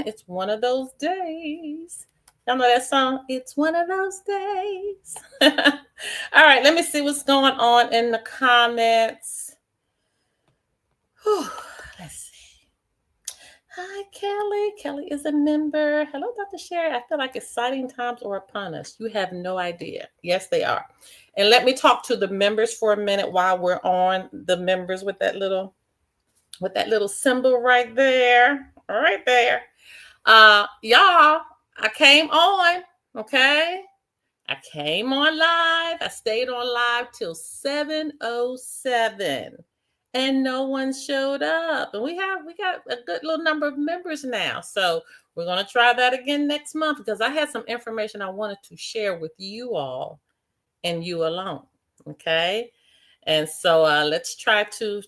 It's one of those days. Y'all know that song? It's one of those days. All right, let me see what's going on in the comments. Whew, let's see. Hi, Kelly. Kelly is a member. Hello, Dr. Sherry. I feel like exciting times are upon us. You have no idea. Yes, they are. And let me talk to the members for a minute while we're on the members with that little symbol right there. Right there. Y'all, I came on, okay? I came on live. I stayed on live till 7:07. And no one showed up. And we got a good little number of members now. So we're gonna try that again next month because I had some information I wanted to share with you all and you alone. Okay. And so let's try to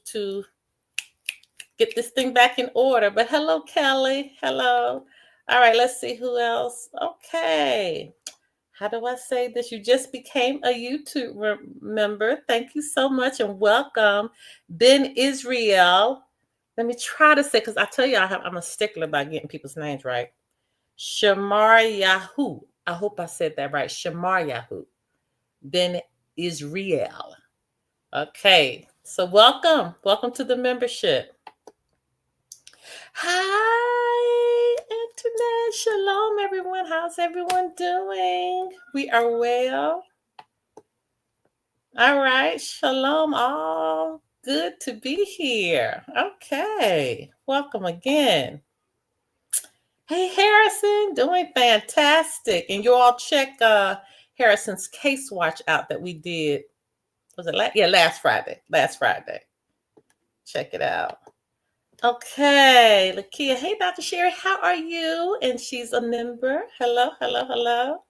get this thing back in order. But hello, Kelly. Hello. All right, let's see who else. Okay. How do I say this? You just became a YouTube member. Thank you so much and welcome. Ben Israel. Let me try to say, because I tell you, I'm a stickler about getting people's names right. Shamar Yahoo. I hope I said that right. Shamar Yahoo. Ben Israel. Okay. So welcome. Welcome to the membership. Hi, Internet. Shalom, everyone. How's everyone doing? We are well. All right. Shalom, all. Good to be here. Okay. Welcome again. Hey, Harrison. Doing fantastic. And you all check Harrison's Case Watch out that we did. Was it last Friday? Last Friday. Check it out. Okay, Lakia. Hey, Dr. Sherry, how are you? And she's a member. Hello, hello, hello.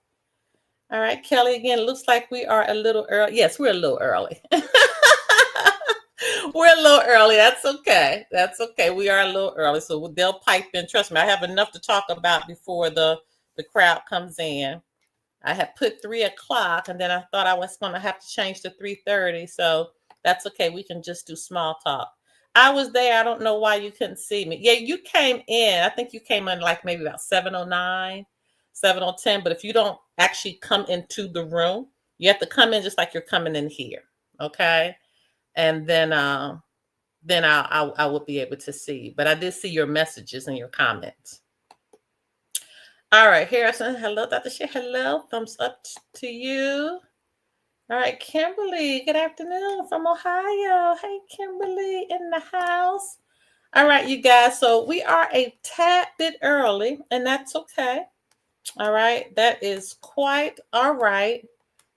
All right, Kelly, again, looks like we are a little early. Yes, we're a little early. We're a little early. That's okay. That's okay. We are a little early, so they'll pipe in. Trust me, I have enough to talk about before the crowd comes in. I had put 3:00, and then I thought I was going to have to change to 3:30, so that's okay. We can just do small talk. I was there. I don't know why you couldn't see me. Yeah, you came in. I think you came in like maybe about 7:09, 7:10. But if you don't actually come into the room, you have to come in just like you're coming in here. Okay. And then I will be able to see you. But I did see your messages and your comments. All right, Harrison. Hello, Dr. Sher. Hello. Thumbs up to you. All right, Kimberly. Good afternoon from Ohio. Hey, Kimberly in the house. All right, you guys. So we are a tad bit early, and that's okay. All right, that is quite all right.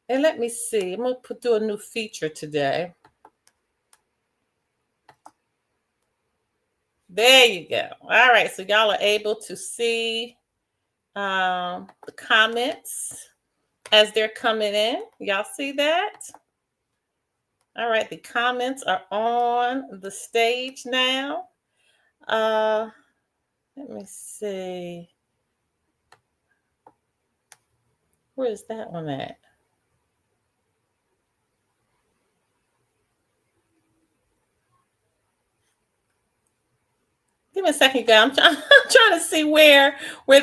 And let me see. I'm gonna do a new feature today. There you go. All right, so y'all are able to see the comments as they're coming in. Y'all see that? All right, the comments are on the stage now. Let me see. Where is that one at? Give me a second, guys. I'm trying to see where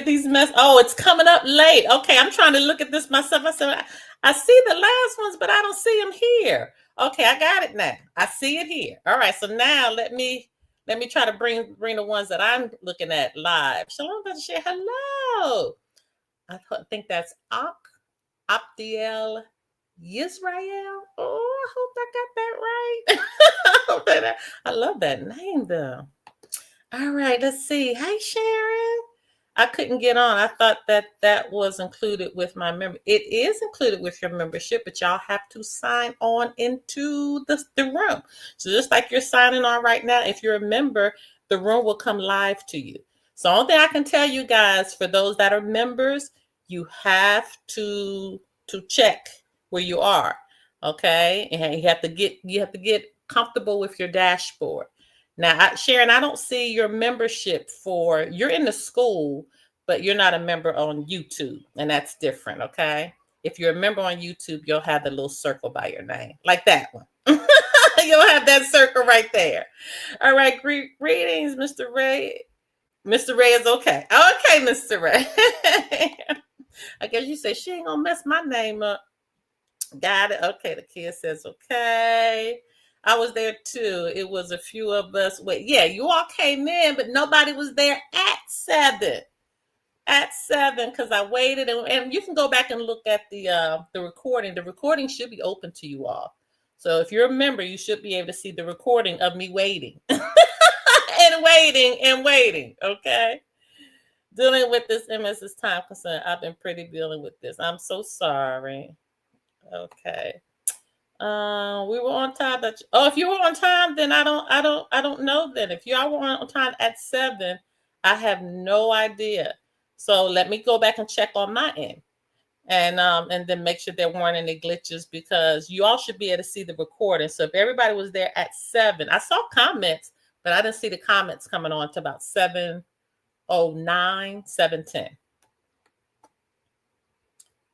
these Oh, it's coming up late. Okay, I'm trying to look at this myself. I see the last ones, but I don't see them here. Okay, I got it now. I see it here. All right, so now let me try to bring the ones that I'm looking at live. Shalom, Dr. Sher. Hello. I think that's Optiel Yisrael. Oh, I hope I got that right. I love that name though. All right, let's see. Hey, Sharon. I couldn't get on. I thought that was included with my member. It is included with your membership, but y'all have to sign on into the room. So just like you're signing on right now, if you're a member, the room will come live to you. So only thing I can tell you guys, for those that are members, you have to check where you are. Okay, and you have to get comfortable with your dashboard. Now, Sharon, I don't see your membership you're in the school, but you're not a member on YouTube, and that's different, okay? If you're a member on YouTube, you'll have the little circle by your name, like that one. You'll have that circle right there. All right, greetings, Mr. Ray. Mr. Ray is okay. Okay, Mr. Ray. I guess you say she ain't gonna mess my name up. Got it. Okay, the kid says okay. I was there too. It was a few of us. Wait, yeah, you all came in, but nobody was there at 7. At 7, because I waited, and you can go back and look at the recording. The recording should be open to you all. So if you're a member, you should be able to see the recording of me waiting and waiting and waiting. Okay. Dealing with this MS is time concern. I've been pretty dealing with this. I'm so sorry. Okay. We were on time. If you were on time, then I don't know. Then if y'all were on time at 7, I have no idea. So let me go back and check on my end, and then make sure there weren't any glitches, because you all should be able to see the recording. So if everybody was there at 7, I saw comments, but I didn't see the comments coming on to about 7:09, 7:10.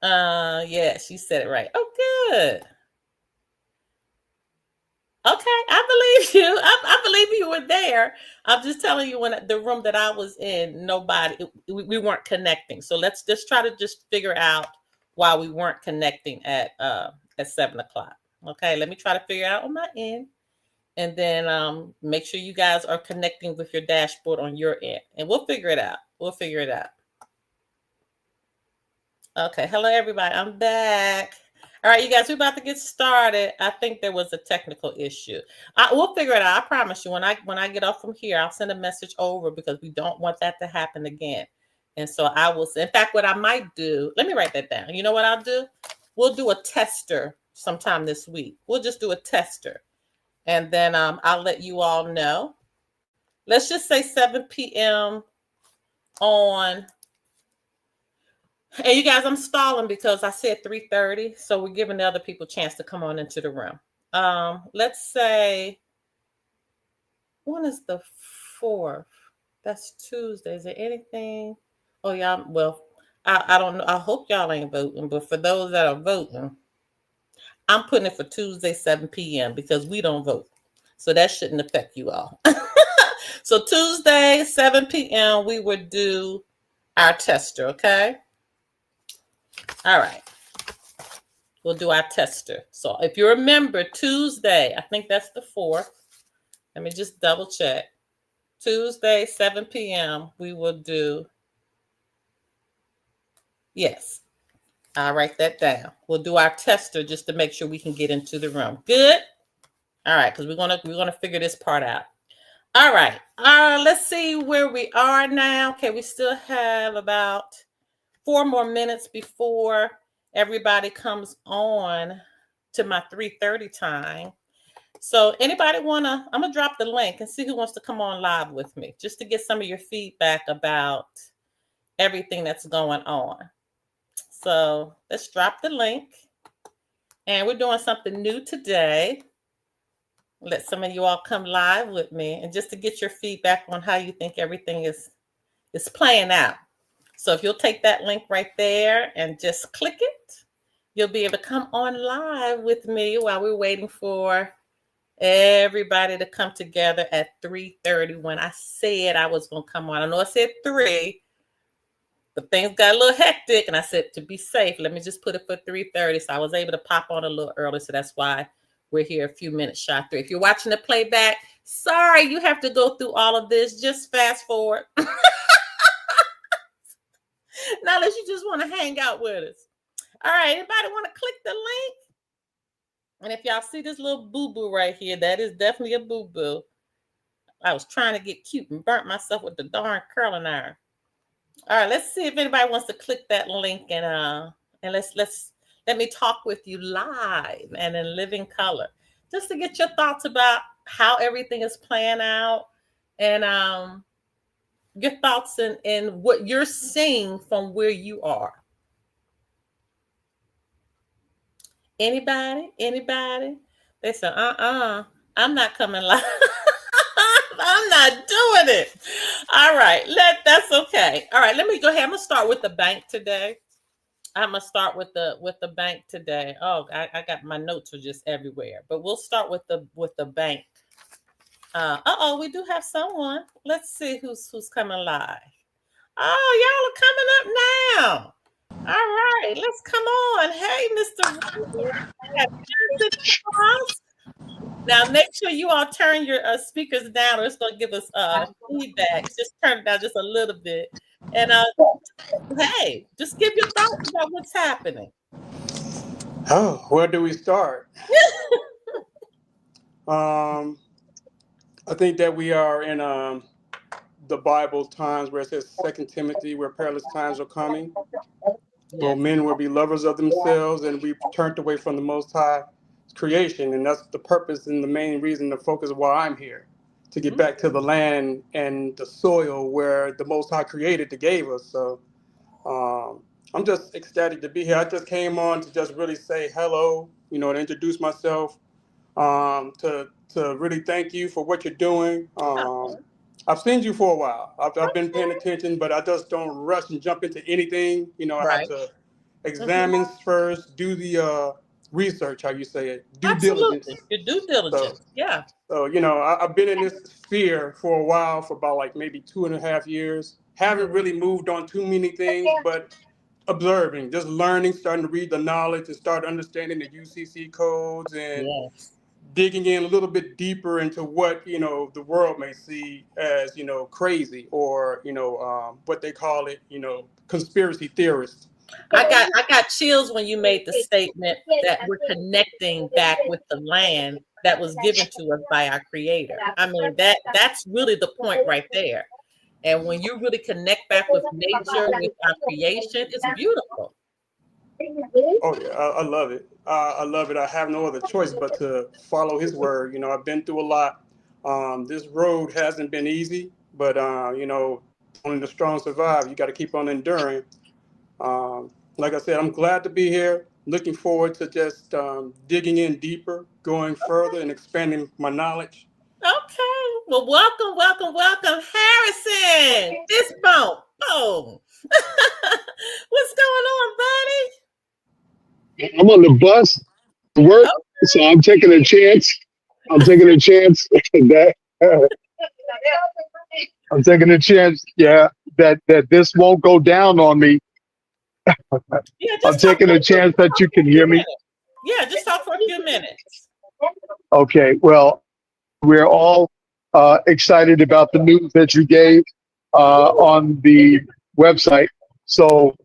Yeah, she said it right. Oh, good. Okay, I believe you. I believe you were there. I'm just telling you, when the room that I was in, we weren't connecting. So let's just try to just figure out why we weren't connecting at 7:00. Okay, let me try to figure out on my end, and then make sure you guys are connecting with your dashboard on your end, and we'll figure it out. We'll figure it out. Okay, hello everybody. I'm back. All right, you guys, we're about to get started. I think there was a technical issue. We'll figure it out. I promise you. When I get off from here, I'll send a message over, because we don't want that to happen again. And so I will. In fact, what I might do, let me write that down. You know what I'll do? We'll do a tester sometime this week. We'll just do a tester, and then I'll let you all know. Let's just say 7 p.m. on. And you guys, I'm stalling because I said 3:30, so we're giving the other people a chance to come on into the room. Let's say, when is the 4th? That's Tuesday. Is there anything? Oh, y'all, well, I don't know. I hope y'all ain't voting, but for those that are voting, I'm putting it for Tuesday, 7 p.m. because we don't vote. So that shouldn't affect you all. So Tuesday, 7 p.m., we would do our tester, okay? All right. We'll do our tester. So if you remember, Tuesday, I think that's the 4th. Let me just double check. Tuesday, 7 p.m., we will do. Yes. I'll write that down. We'll do our tester just to make sure we can get into the room. Good? All right, because we're gonna figure this part out. All right. Let's see where we are now. Okay, we still have about 4 more minutes before everybody comes on to my 3:30 time. So anybody I'm gonna drop the link and see who wants to come on live with me, just to get some of your feedback about everything that's going on. So let's drop the link, and we're doing something new today. Let some of you all come live with me, and just to get your feedback on how you think everything is playing out. So if you'll take that link right there and just click it, you'll be able to come on live with me while we're waiting for everybody to come together at 3:30 when I said I was going to come on. I know I said 3, but things got a little hectic, and I said, to be safe, let me just put it for 3:30. So I was able to pop on a little early. So that's why we're here a few minutes shy of 3. If you're watching the playback, sorry you have to go through all of this. Just fast forward. Now, unless you just want to hang out with us. All right, anybody want to click the link? And if y'all see this little boo-boo right here, that is definitely a boo-boo. I was trying to get cute and burnt myself with the darn curling iron. All right, let's see if anybody wants to click that link, and let me talk with you live and in living color, just to get your thoughts about how everything is playing out, and your thoughts in what you're seeing from where you are. Anybody? They said, I'm not coming live. I'm not doing it. All right, that's okay. All right, let me go ahead. I'm gonna start with the bank today. I'm gonna start with the bank today. Oh, I got my notes are just everywhere, but we'll start with the bank. We do have someone. Let's see who's coming live. Oh, y'all are coming up now. All right, let's come on. Hey, Mr. Now, make sure you all turn your speakers down, or it's going to give us feedback. Just turn it down just a little bit. And hey, just give your thoughts about what's happening. Oh, where do we start? I think that we are in the Bible times where it says 2 Timothy, where perilous times are coming. Well, men will be lovers of themselves, and we've turned away from the Most High creation, and that's the purpose and the main reason, the focus of why I'm here, to get back to the land and the soil where the Most High created to gave us. So I'm just ecstatic to be here. I just came on to just really say hello, to introduce myself, to really thank you for what you're doing. I've seen you for a while. I've been paying attention, but I just don't rush and jump into anything. I have to examine first, do the research, how you say it, due diligence. Your due diligence, yeah. So, I've been in this sphere for a while, for about like maybe 2.5 years. Haven't really moved on too many things, but observing, just learning, starting to read the knowledge and start understanding the UCC codes and digging in a little bit deeper into what, the world may see as, crazy, or, what they call it, conspiracy theorists. I got chills when you made the statement that we're connecting back with the land that was given to us by our Creator. I mean, that's really the point right there. And when you really connect back with nature, with our creation, it's beautiful. Oh yeah, I love it. I love it. I have no other choice but to follow His word. I've been through a lot. This road hasn't been easy, but only the strong survive. You got to keep on enduring. Like I said, I'm glad to be here. Looking forward to just digging in deeper, going further, and expanding my knowledge. Okay. Well, welcome, Harrison. This bone. Oh, what's going on, buddy? I'm on the bus to work, so I'm taking a chance. I'm taking a chance that that this won't go down on me. I'm taking a chance that you can hear me. Yeah, just talk for a few minutes. Okay, well, we're all excited about the news that you gave on the website. So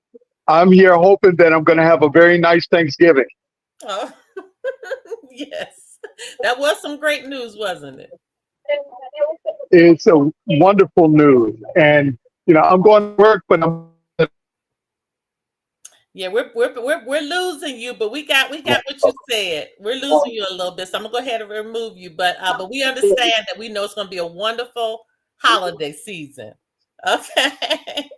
I'm here hoping that I'm going to have a very nice Thanksgiving. Oh, yes. That was some great news, wasn't it? It's a wonderful news. And, I'm going to work, but I'm... Yeah, we're losing you, but we got what you said. We're losing you a little bit, so I'm gonna go ahead and remove you. But we understand that we know it's gonna be a wonderful holiday season. Okay.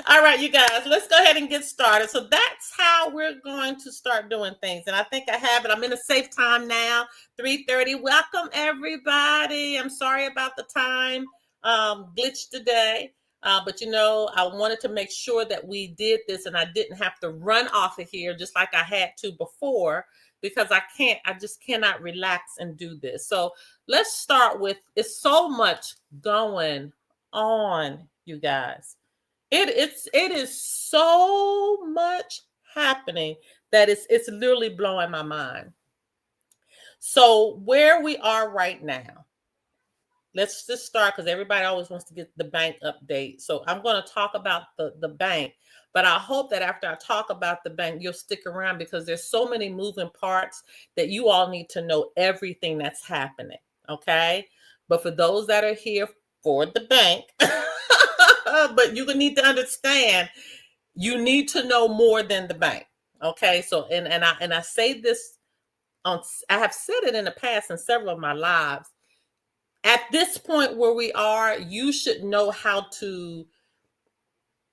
All right, you guys, let's go ahead and get started. So that's how we're going to start doing things. And I think I have it. I'm in a safe time now, 3:30. Welcome, everybody. I'm sorry about the time glitch today. But I wanted to make sure that we did this and I didn't have to run off of here just like I had to before, because I just cannot relax and do this. So let's start with, it's so much going on, you guys. It is so much happening that it's literally blowing my mind. So where we are right now, let's just start, because everybody always wants to get the bank update. So I'm going to talk about the bank, but I hope that after I talk about the bank, you'll stick around, because there's so many moving parts that you all need to know everything that's happening. Okay. But for those that are here for the bank, but you need to understand, you need to know more than the bank. Okay. So, and I say this I have said it in the past in several of my lives. At this point where we are, you should know how to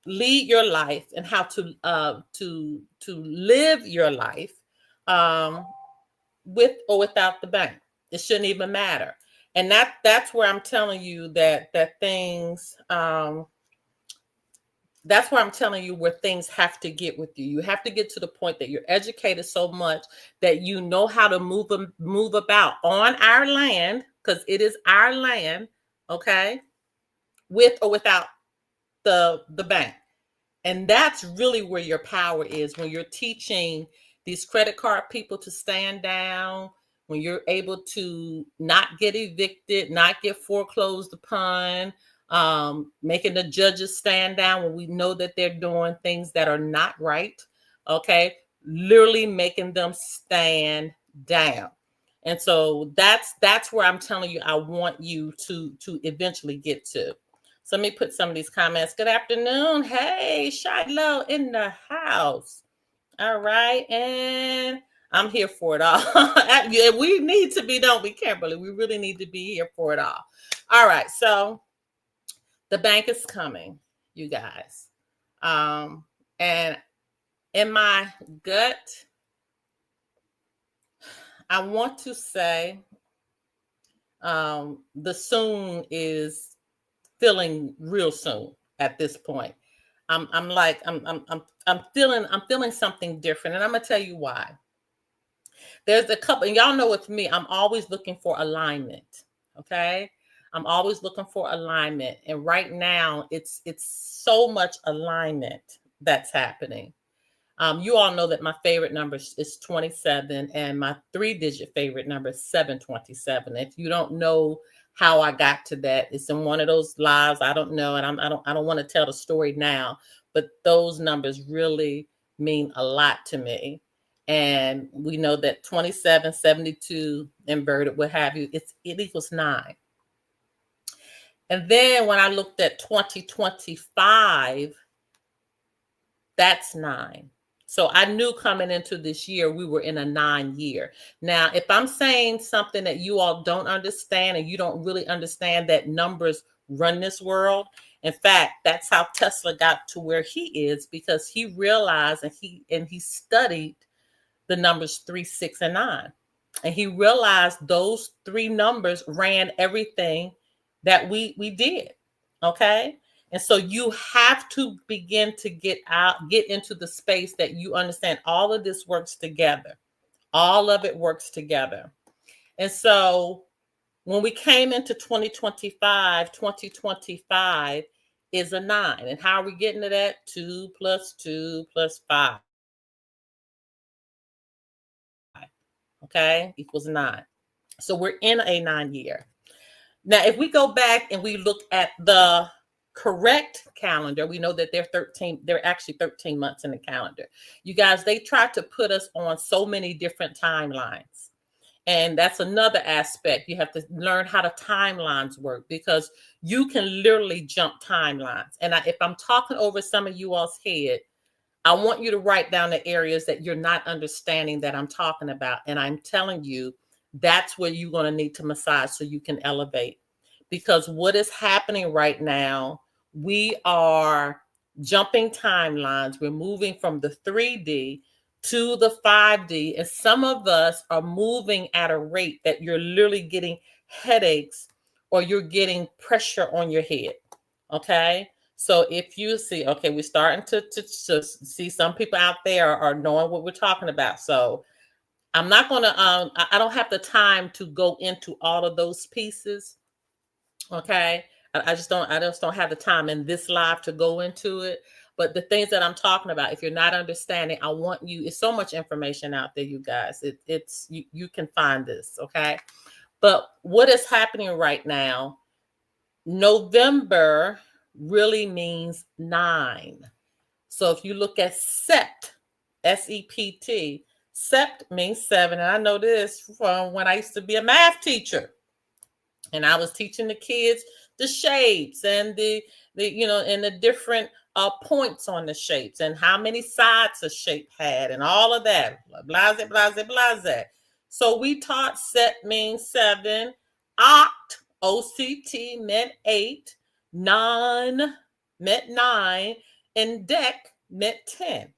lead your life and how to live your life with or without the bank. It shouldn't even matter. And that's where I'm telling you that things that's where I'm telling you where things have to get with you. You have to get to the point that you're educated so much that you know how to move about on our land, because it is our land, okay, with or without the bank. And that's really where your power is, when you're teaching these credit card people to stand down, when you're able to not get evicted, not get foreclosed upon, making the judges stand down when we know that they're doing things that are not right. Okay. Literally making them stand down. And so that's where I'm telling you I want you to eventually get to. So let me put some of these comments. Good afternoon. Hey, Shiloh in the house. All right. And I'm here for it all. Yeah, we need to be, don't we, Kimberly? We really need to be here for it all. All right. So the bank is coming, you guys. And in my gut, I want to say the soon is feeling real soon at this point. I'm feeling something different, and I'm gonna tell you why. There's a couple, and y'all know with me, I'm always looking for alignment. Okay, I'm always looking for alignment, and right now it's so much alignment that's happening. You all know that my favorite number is 27, and my 3-digit favorite number is 727. If you don't know how I got to that, it's in one of those lives. I don't know, and I don't want to tell the story now, but those numbers really mean a lot to me. And we know that 27, 72 inverted, what have you, it equals 9. And then when I looked at 2025, that's 9. So I knew coming into this year, we were in a 9 year. Now, if I'm saying something that you all don't understand, and you don't really understand that numbers run this world. In fact, that's how Tesla got to where he is, because he realized and he studied the numbers 3, 6, and 9. And he realized those 3 numbers ran everything that we did. Okay. And so you have to begin to get into the space that you understand all of this works together. All of it works together. And so when we came into 2025 is a 9. And how are we getting to that? 2 + 2 + 5. Okay, equals 9. So we're in a 9 year. Now, if we go back and we look at the correct calendar, we know that they're actually 13 months in the calendar. You guys, they tried to put us on so many different timelines. And that's another aspect. You have to learn how the timelines work, because you can literally jump timelines. And if I'm talking over some of you all's head, I want you to write down the areas that you're not understanding that I'm talking about. And I'm telling you, that's where you're going to need to massage so you can elevate. Because what is happening right now, we are jumping timelines. We're moving from the 3D to the 5D. And some of us are moving at a rate that you're literally getting headaches, or you're getting pressure on your head. Okay. So if you see, okay, we're starting to see some people out there are knowing what we're talking about. So I'm not going to, I don't have the time to go into all of those pieces. Okay. I just don't have the time in this live to go into it. But the things that I'm talking about, if you're not understanding, I want you, it's so much information out there, you guys. You can find this. Okay. But what is happening right now, November really means 9. So if you look at SEPT, SEPT, SEPT means 7. And I know this from when I used to be a math teacher. And I was teaching the kids the shapes and the and the different points on the shapes, and how many sides a shape had, and all of that. Blase, blase, blase. So we taught SET means 7, OCT, OCT meant 8, non meant 9, and DEC meant 10.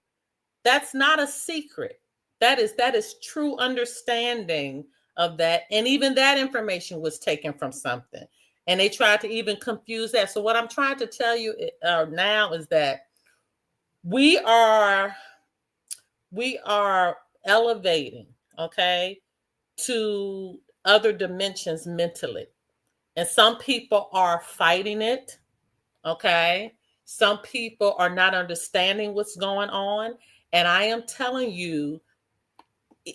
That's not a secret. That is true understanding of that. And even that information was taken from something. And they tried to even confuse that. So what I'm trying to tell you now is that we are elevating, okay, to other dimensions mentally. And some people are fighting it. Okay. Some people are not understanding what's going on. And I am telling you,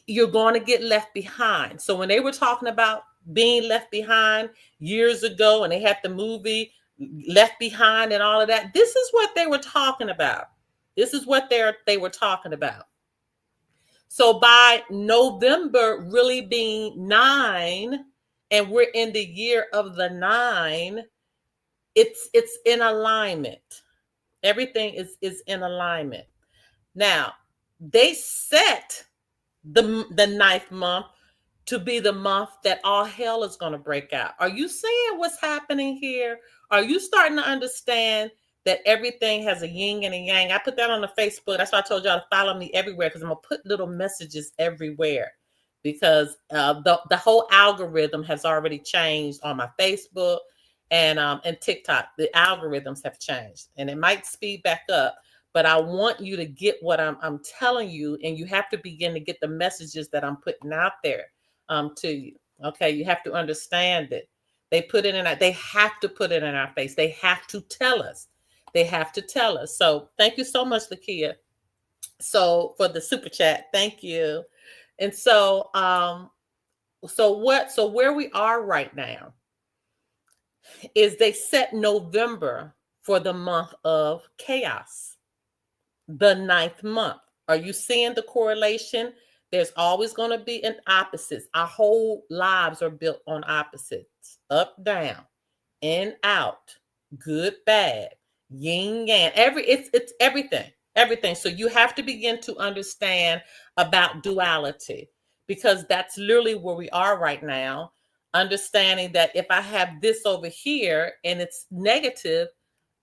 you're going to get left behind. So when they were talking about being left behind years ago and they had the movie Left Behind and all of that, this is what they were talking about. This is what they were talking about. So by November really being 9, and we're in the year of the 9, it's in alignment. Everything is in alignment. Now, they set the 9th month to be the month that all hell is going to break out. Are you seeing what's happening here? Are you starting to understand that everything has a yin and a yang? I put that on the Facebook. That's why I told y'all to follow me everywhere, because I'm going to put little messages everywhere, because the whole algorithm has already changed on my Facebook and TikTok. The algorithms have changed, and it might speed back up. But I want you to get what I'm telling you, and you have to begin to get the messages that I'm putting out there to you. Okay, you have to understand it. They put it in. They have to put it in our face. They have to tell us. They have to tell us. So thank you so much, Lakia. So for the super chat, thank you. And so so where we are right now is they set November for the month of chaos. The 9th month. Are you seeing the correlation? There's always going to be an opposites. Our whole lives are built on opposites. Up, down, in, out, good, bad, yin, yang. It's everything. Everything. So you have to begin to understand about duality, because that's literally where we are right now. Understanding that if I have this over here and it's negative,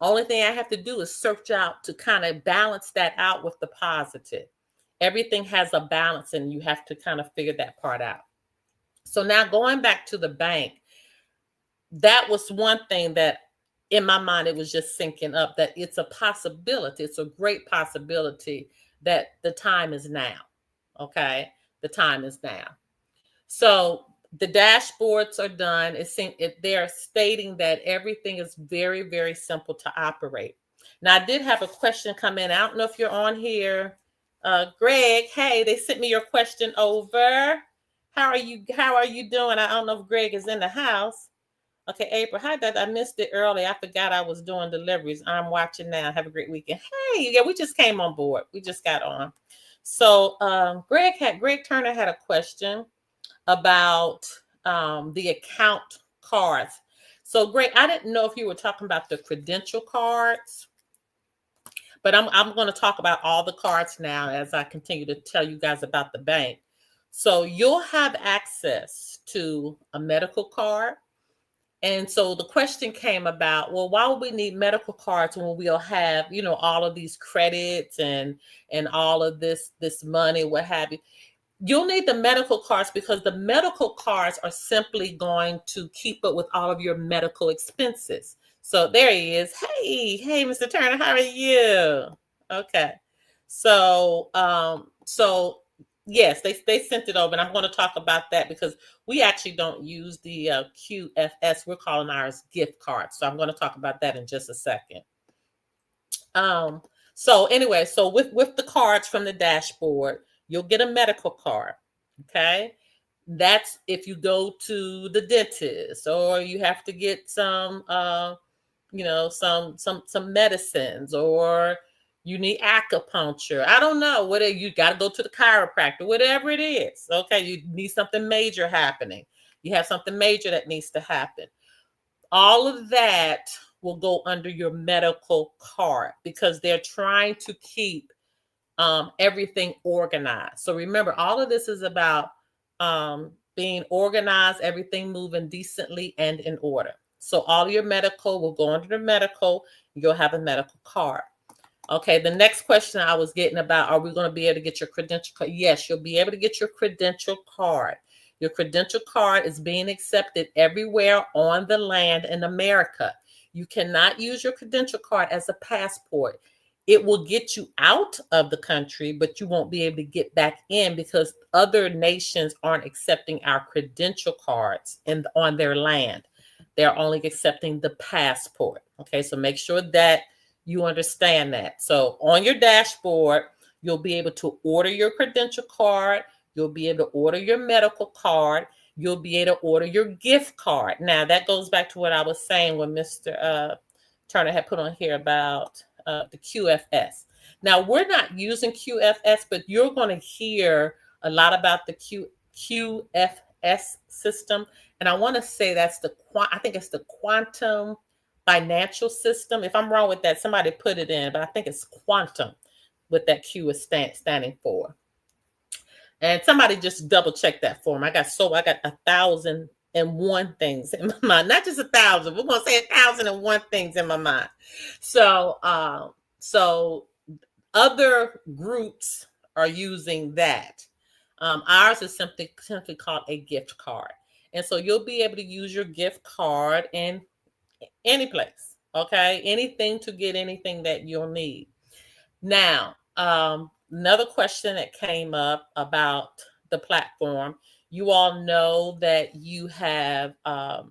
only thing I have to do is search out to kind of balance that out with the positive. Everything has a balance, and you have to kind of figure that part out. So now going back to the bank, that was one thing that in my mind, it was just syncing up that it's a possibility. It's a great possibility that the time is now. Okay. The time is now. So the dashboards are done. They're stating that everything is very, very simple to operate. Now, I did have a question come in. I don't know if you're on here. Greg, hey, they sent me your question over. How are you doing? I don't know if Greg is in the house. Okay, April, hi, Dad. I missed it early. I forgot I was doing deliveries. I'm watching now. Have a great weekend. Hey, yeah, we just came on board. We just got on. So Greg Turner had a question about the account cards. So Greg, I didn't know if you were talking about the credential cards, but I'm going to talk about all the cards now as I continue to tell you guys about the bank. So you'll have access to a medical card. And so the question came about, well, why would we need medical cards when we'll have, all of these credits and all of this money, what have you? You'll need the medical cards because the medical cards are simply going to keep up with all of your medical expenses. So there he is. Hey, Mr. Turner, how are you? Okay. So yes, they sent it over, and I'm going to talk about that because we actually don't use the QFS. We're calling ours gift cards. So I'm going to talk about that in just a second. So anyway, so with the cards from the dashboard, you'll get a medical card. Okay. That's if you go to the dentist or you have to get some, some medicines, or you need acupuncture. I don't know. Whatever, you got to go to the chiropractor, whatever it is. Okay. You need something major happening. You have something major that needs to happen. All of that will go under your medical card because they're trying to keep everything organized. So remember, all of this is about being organized, everything moving decently and in order. So all your medical will go under the medical. You'll have a medical card. Okay, the next question I was getting about, are we going to be able to get your credential card? Yes, you'll be able to get your credential card. Your credential card is being accepted everywhere on the land in America. You cannot use your credential card as a passport. it will get you out of the country, but you won't be able to get back in because other nations aren't accepting our credential cards on their land. They're only accepting the passport. Okay, so make sure that you understand that. So on your dashboard, you'll be able to order your credential card. You'll be able to order your medical card. You'll be able to order your gift card. Now, that goes back to what I was saying when Mr. Turner had put on here about the QFS. Now, we're not using QFS, but you're going to hear a lot about the QFS system. And I want to say I think it's the quantum financial system. If I'm wrong with that, somebody put it in, but I think it's quantum what that Q is standing for. And somebody just double check that for me. I got 1,001 things in my mind, not just 1,000. We're going to say 1,001 things in my mind. So other groups are using that. Ours is simply called a gift card. And so you'll be able to use your gift card in any place. Okay. Anything to get anything that you'll need. Now, another question that came up about the platform, you all know that you have, okay,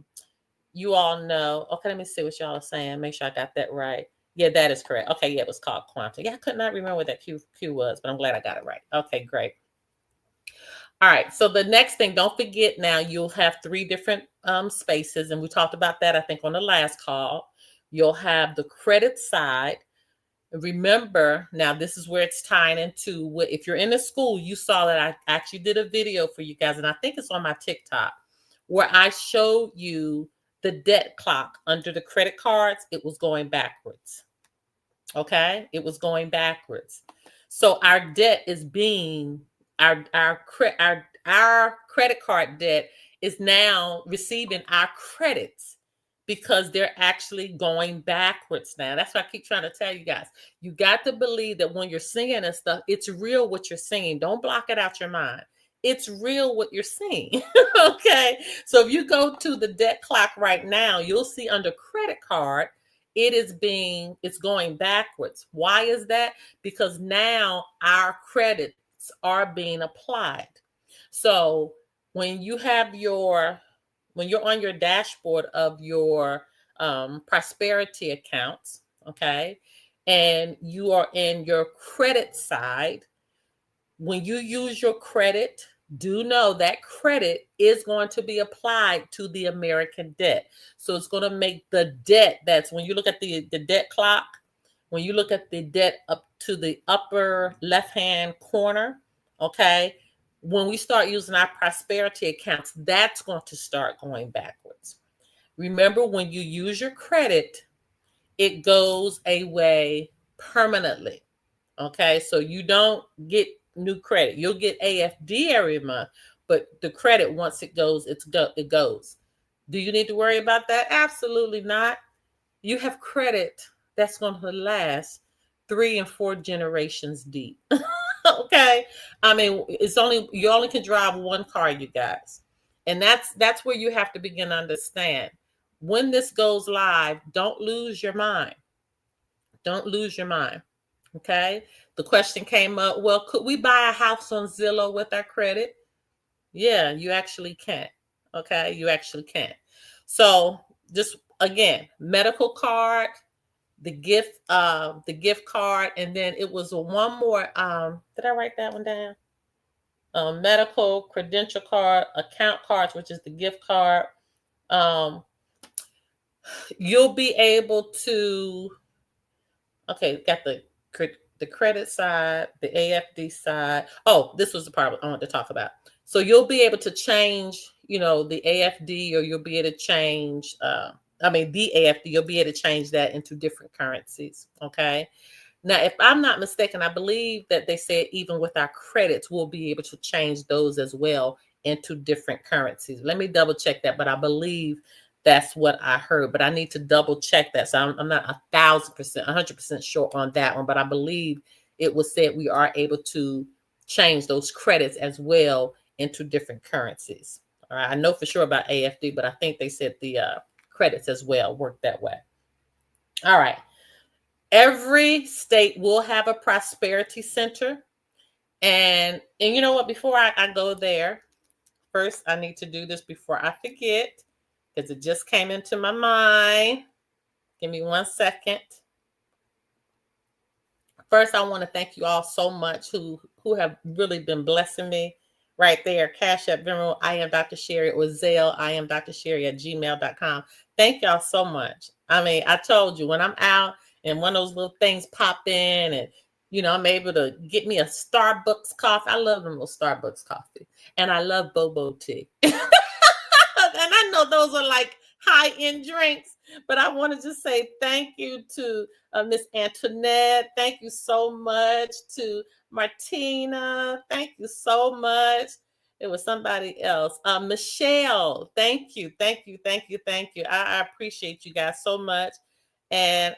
let me see what y'all are saying. Make sure I got that right. Yeah, that is correct. Okay, yeah, it was called Quantum. Yeah, I could not remember what that Q was, but I'm glad I got it right. Okay, great. All right, so the next thing, don't forget now, you'll have 3 different spaces, and we talked about that, I think, on the last call. You'll have the credit side. Remember, now this is where it's tying into what, if you're in the school, you saw that I actually did a video for you guys, and I think it's on my TikTok, where I showed you the debt clock under the credit cards. It was going backwards. Okay, it was going backwards. So our debt is being our credit card debt is now receiving our credits because they're actually going backwards now. That's what I keep trying to tell you guys. You got to believe that when you're singing and stuff, it's real what you're singing. Don't block it out your mind. It's real what you're seeing. Okay. So if you go to the debt clock right now, you'll see under credit card, it's going backwards. Why is that? Because now our credits are being applied. So when you're on your dashboard of your prosperity accounts, okay, and you are in your credit side, when you use your credit, do know that credit is going to be applied to the American debt. So it's going to make the debt, that's when you look at the debt clock, when you look at the debt up to the upper left-hand corner, okay, when we start using our prosperity accounts, that's going to start going backwards. Remember, when you use your credit, it goes away permanently. Okay, so you don't get new credit. You'll get AFD every month, but the credit, once it goes, it goes. Do you need to worry about that? Absolutely not. You have credit that's going to last 3 and 4 generations deep. Okay, I mean, you only can drive one car, you guys, and that's where you have to begin to understand. When this goes live, don't lose your mind. Don't lose your mind. Okay. The question came up, well, could we buy a house on Zillow with our credit? Yeah, you actually can. Okay, you actually can. So just again, medical card, the gift card, and then it was one more. Did I write that one down? Medical, credential card, account cards, which is the gift card. You'll be able to. Okay, got the credit side, the AFD side. Oh, this was the part I wanted to talk about. So you'll be able to change, the AFD, or you'll be able to change, the AFD, you'll be able to change that into different currencies. Okay. Now, if I'm not mistaken, I believe that they said even with our credits, we'll be able to change those as well into different currencies. Let me double check that, but I believe that's what I heard, but I need to double check that. So I'm not 1,000%, 100% sure on that one, but I believe it was said we are able to change those credits as well into different currencies. All right. I know for sure about AFD, but I think they said the credits as well work that way. All right. Every state will have a prosperity center. And you know what? Before I go there, first I need to do this before I forget, because it just came into my mind. Give me 1 second. First, I want to thank you all so much who have really been blessing me. Right there, Cash App, Venmo, I am Dr. Sherry, or Zelle, I am Dr. Sherry at gmail.com. Thank y'all so much. I mean, I told you, when I'm out and one of those little things pop in, and I'm able to get me a Starbucks coffee. I love them little Starbucks coffee. And I love boba tea. And I know those are like high-end drinks, but I want to just say thank you to Miss Antoinette. Thank you so much to Martina. Thank you so much. It was somebody else. Michelle, thank you. Thank you. Thank you. Thank you. I appreciate you guys so much. And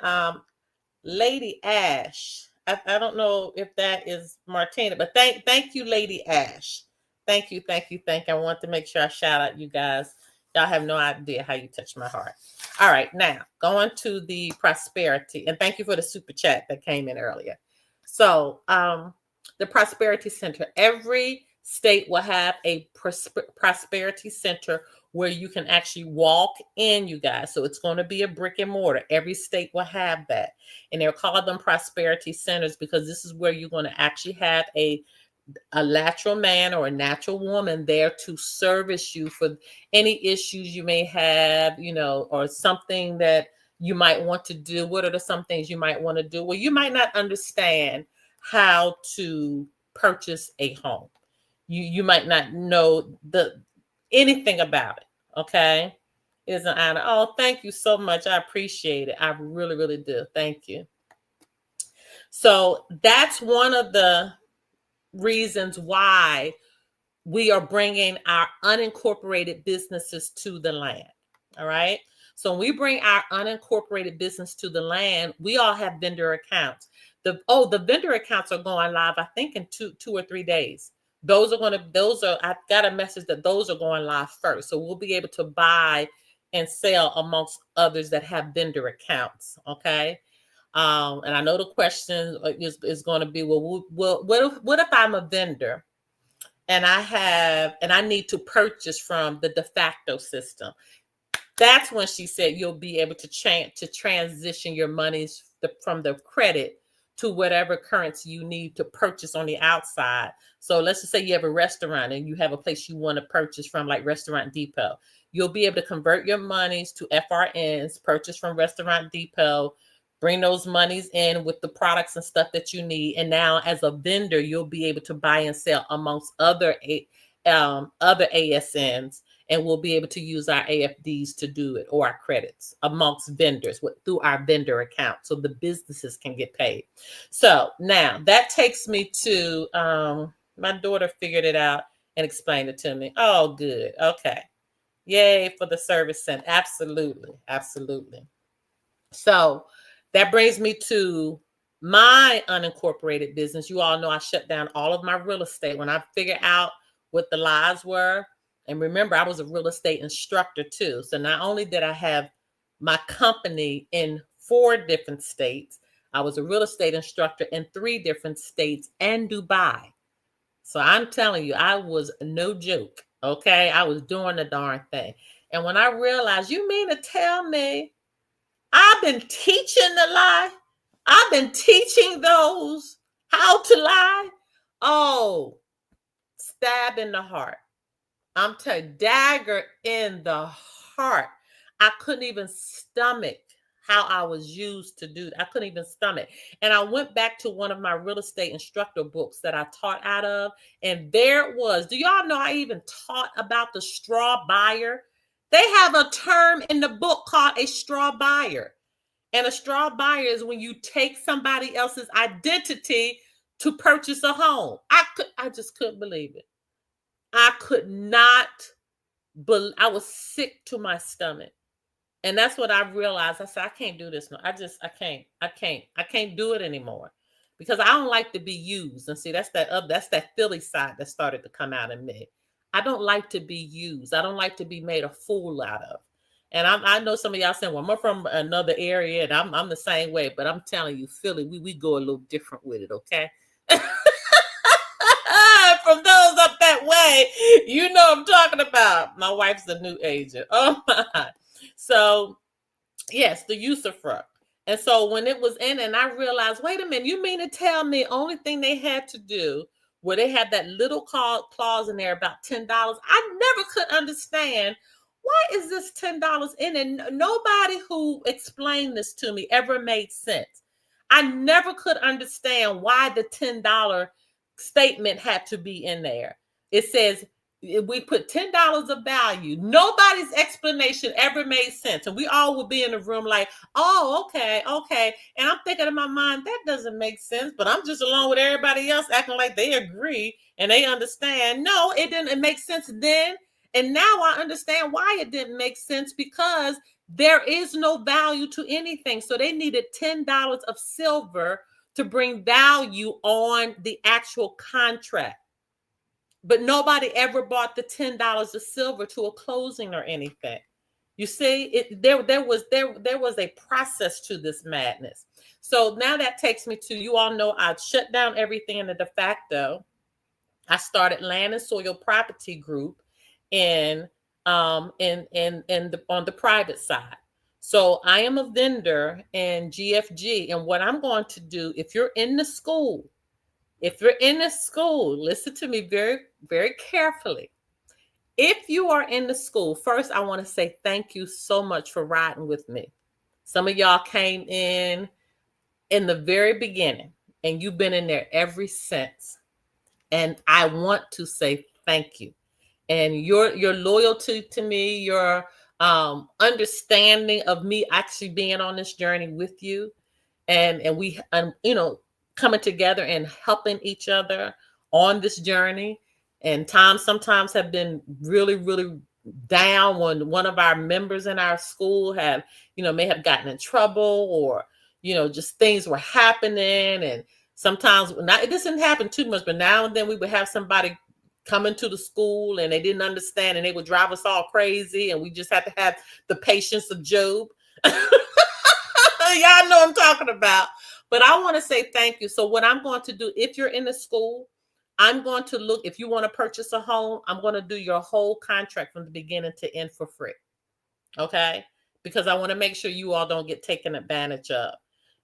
Lady Ash, I don't know if that is Martina, but thank you, Lady Ash. Thank you. Thank you. Thank you. I want to make sure I shout out you guys. Y'all have no idea how you touch my heart. All right, now going to the prosperity, and thank you for the super chat that came in earlier. So the Prosperity Center, every state will have a prosperity center where you can actually walk in, you guys. So it's going to be a brick and mortar. Every state will have that. And they'll call them prosperity centers because this is where you're going to actually have a natural man or a natural woman there to service you for any issues you may have, or something that you might want to do. What are some things you might want to do? Well, you might not understand how to purchase a home. You might not know anything about it. Okay. It's an honor. Oh, thank you so much. I appreciate it. I really, really do. Thank you. So that's one of the reasons why we are bringing our unincorporated businesses to the land. All right. So when we bring our unincorporated business to the land, we all have vendor accounts. The vendor accounts are going live, I think, in two or 3 days. I've got a message that those are going live first. So we'll be able to buy and sell amongst others that have vendor accounts. Okay. And I know the question is going to be, well, what if I'm a vendor and I need to purchase from the de facto system? That's when she said you'll be able to transition your monies from the credit to whatever currency you need to purchase on the outside. So let's just say you have a restaurant and you have a place you want to purchase from, like Restaurant Depot. You'll be able to convert your monies to FRNs, purchase from Restaurant Depot, bring those monies in with the products and stuff that you need. And now as a vendor, you'll be able to buy and sell amongst other ASNs, and we'll be able to use our AFDs to do it, or our credits amongst vendors through our vendor account, so the businesses can get paid. So now that takes me to, my daughter figured it out and explained it to me. Oh, good. Okay. Yay for the service center. Absolutely. Absolutely. So that brings me to my unincorporated business. You all know I shut down all of my real estate when I figured out what the lies were. And remember, I was a real estate instructor too. So not only did I have my company in 4 different states, I was a real estate instructor in 3 different states and Dubai. So I'm telling you, I was no joke. Okay. I was doing the darn thing. And when I realized, you mean to tell me I've been teaching the lie? I've been teaching those how to lie? Oh, stab in the heart. I'm telling you, dagger in the heart. I couldn't even stomach how I was used to do that. I couldn't even stomach. And I went back to one of my real estate instructor books that I taught out of, and there it was. Do y'all know I even taught about the straw buyer? They have a term in the book called a straw buyer. And a straw buyer is when you take somebody else's identity to purchase a home. I just couldn't believe it. I could not believe. I was sick to my stomach. And that's what I realized. I said, I can't do this. No, I can't do it anymore, because I don't like to be used. And see, that's that Philly side that started to come out in me. I don't like to be used. I don't like to be made a fool out of. And I know some of y'all saying, well, I'm from another area and I'm the same way, but I'm telling you, Philly, we go a little different with it, okay? From those up that way, you know what I'm talking about. My wife's a new agent. Oh my. So yes, the usufruct. And so when it was in, and I realized, wait a minute, you mean to tell me only thing they had to do where they had that little clause in there about $10? I never could understand, why is this $10 in it? Nobody who explained this to me ever made sense. I never could understand why the $10 statement had to be in there. It says we put $10 of value. Nobody's explanation ever made sense. And we all would be in the room like, oh, okay. And I'm thinking in my mind, that doesn't make sense, but I'm just along with everybody else acting like they agree and they understand. No, it didn't make sense then. And now I understand why it didn't make sense, because there is no value to anything. So they needed $10 of silver to bring value on the actual contract. But nobody ever bought the $10 of silver to a closing or anything. You see, there was a process to this madness. So now that takes me to, you all know I shut down everything in the de facto. I started Land and Soil Property Group on the private side. So I am a vendor in GFG, and what I'm going to do, if you're in the school, listen to me very, very carefully. If you are in the school, first, I want to say thank you so much for riding with me. Some of y'all came in the very beginning, and you've been in there ever since. And I want to say thank you. And your loyalty to me, your understanding of me actually being on this journey with you, and we, coming together and helping each other on this journey. And times sometimes have been really, really down when one of our members in our school have, may have gotten in trouble, or, just things were happening. And sometimes it doesn't happen too much, but now and then we would have somebody come into the school and they didn't understand and they would drive us all crazy. And we just had to have the patience of Job. Y'all know what I'm talking about. But I want to say thank you. So what I'm going to do, if you're in the school, I'm going to look, if you want to purchase a home, I'm going to do your whole contract from the beginning to end for free. Okay? Because I want to make sure you all don't get taken advantage of.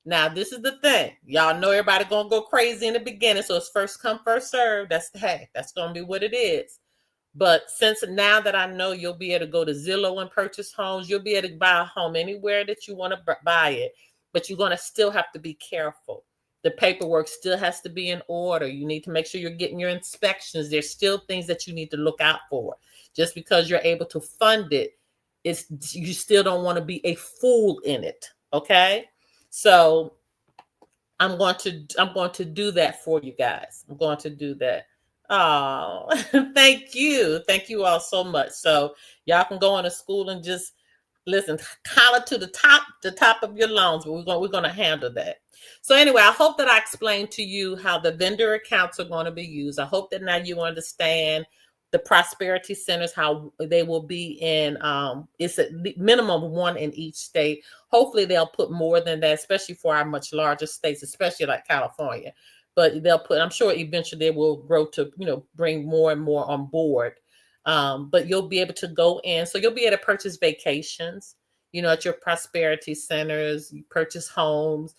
Now, this is the thing. Y'all know everybody going to go crazy in the beginning. So it's first come, first serve. That's going to be what it is. But since now that I know you'll be able to go to Zillow and purchase homes, you'll be able to buy a home anywhere that you want to buy it. But you're going to still have to be careful. The paperwork still has to be in order. You need to make sure you're getting your inspections. There's still things that you need to look out for. Just because you're able to fund it, you still don't want to be a fool in it. Okay? So I'm going to do that for you guys. I'm going to do that. Oh, thank you. Thank you all so much. So y'all can go into school and just listen, collar to the top of your loans, but we're going to handle that. So anyway, I hope that I explained to you how the vendor accounts are going to be used. I hope that now you understand the prosperity centers, how they will be in, it's a minimum one in each state. Hopefully they'll put more than that, especially for our much larger states, especially like California. But I'm sure eventually they will grow to, bring more and more on board. But you'll be able to go in. So you'll be able to purchase vacations, at your prosperity centers, you purchase homes,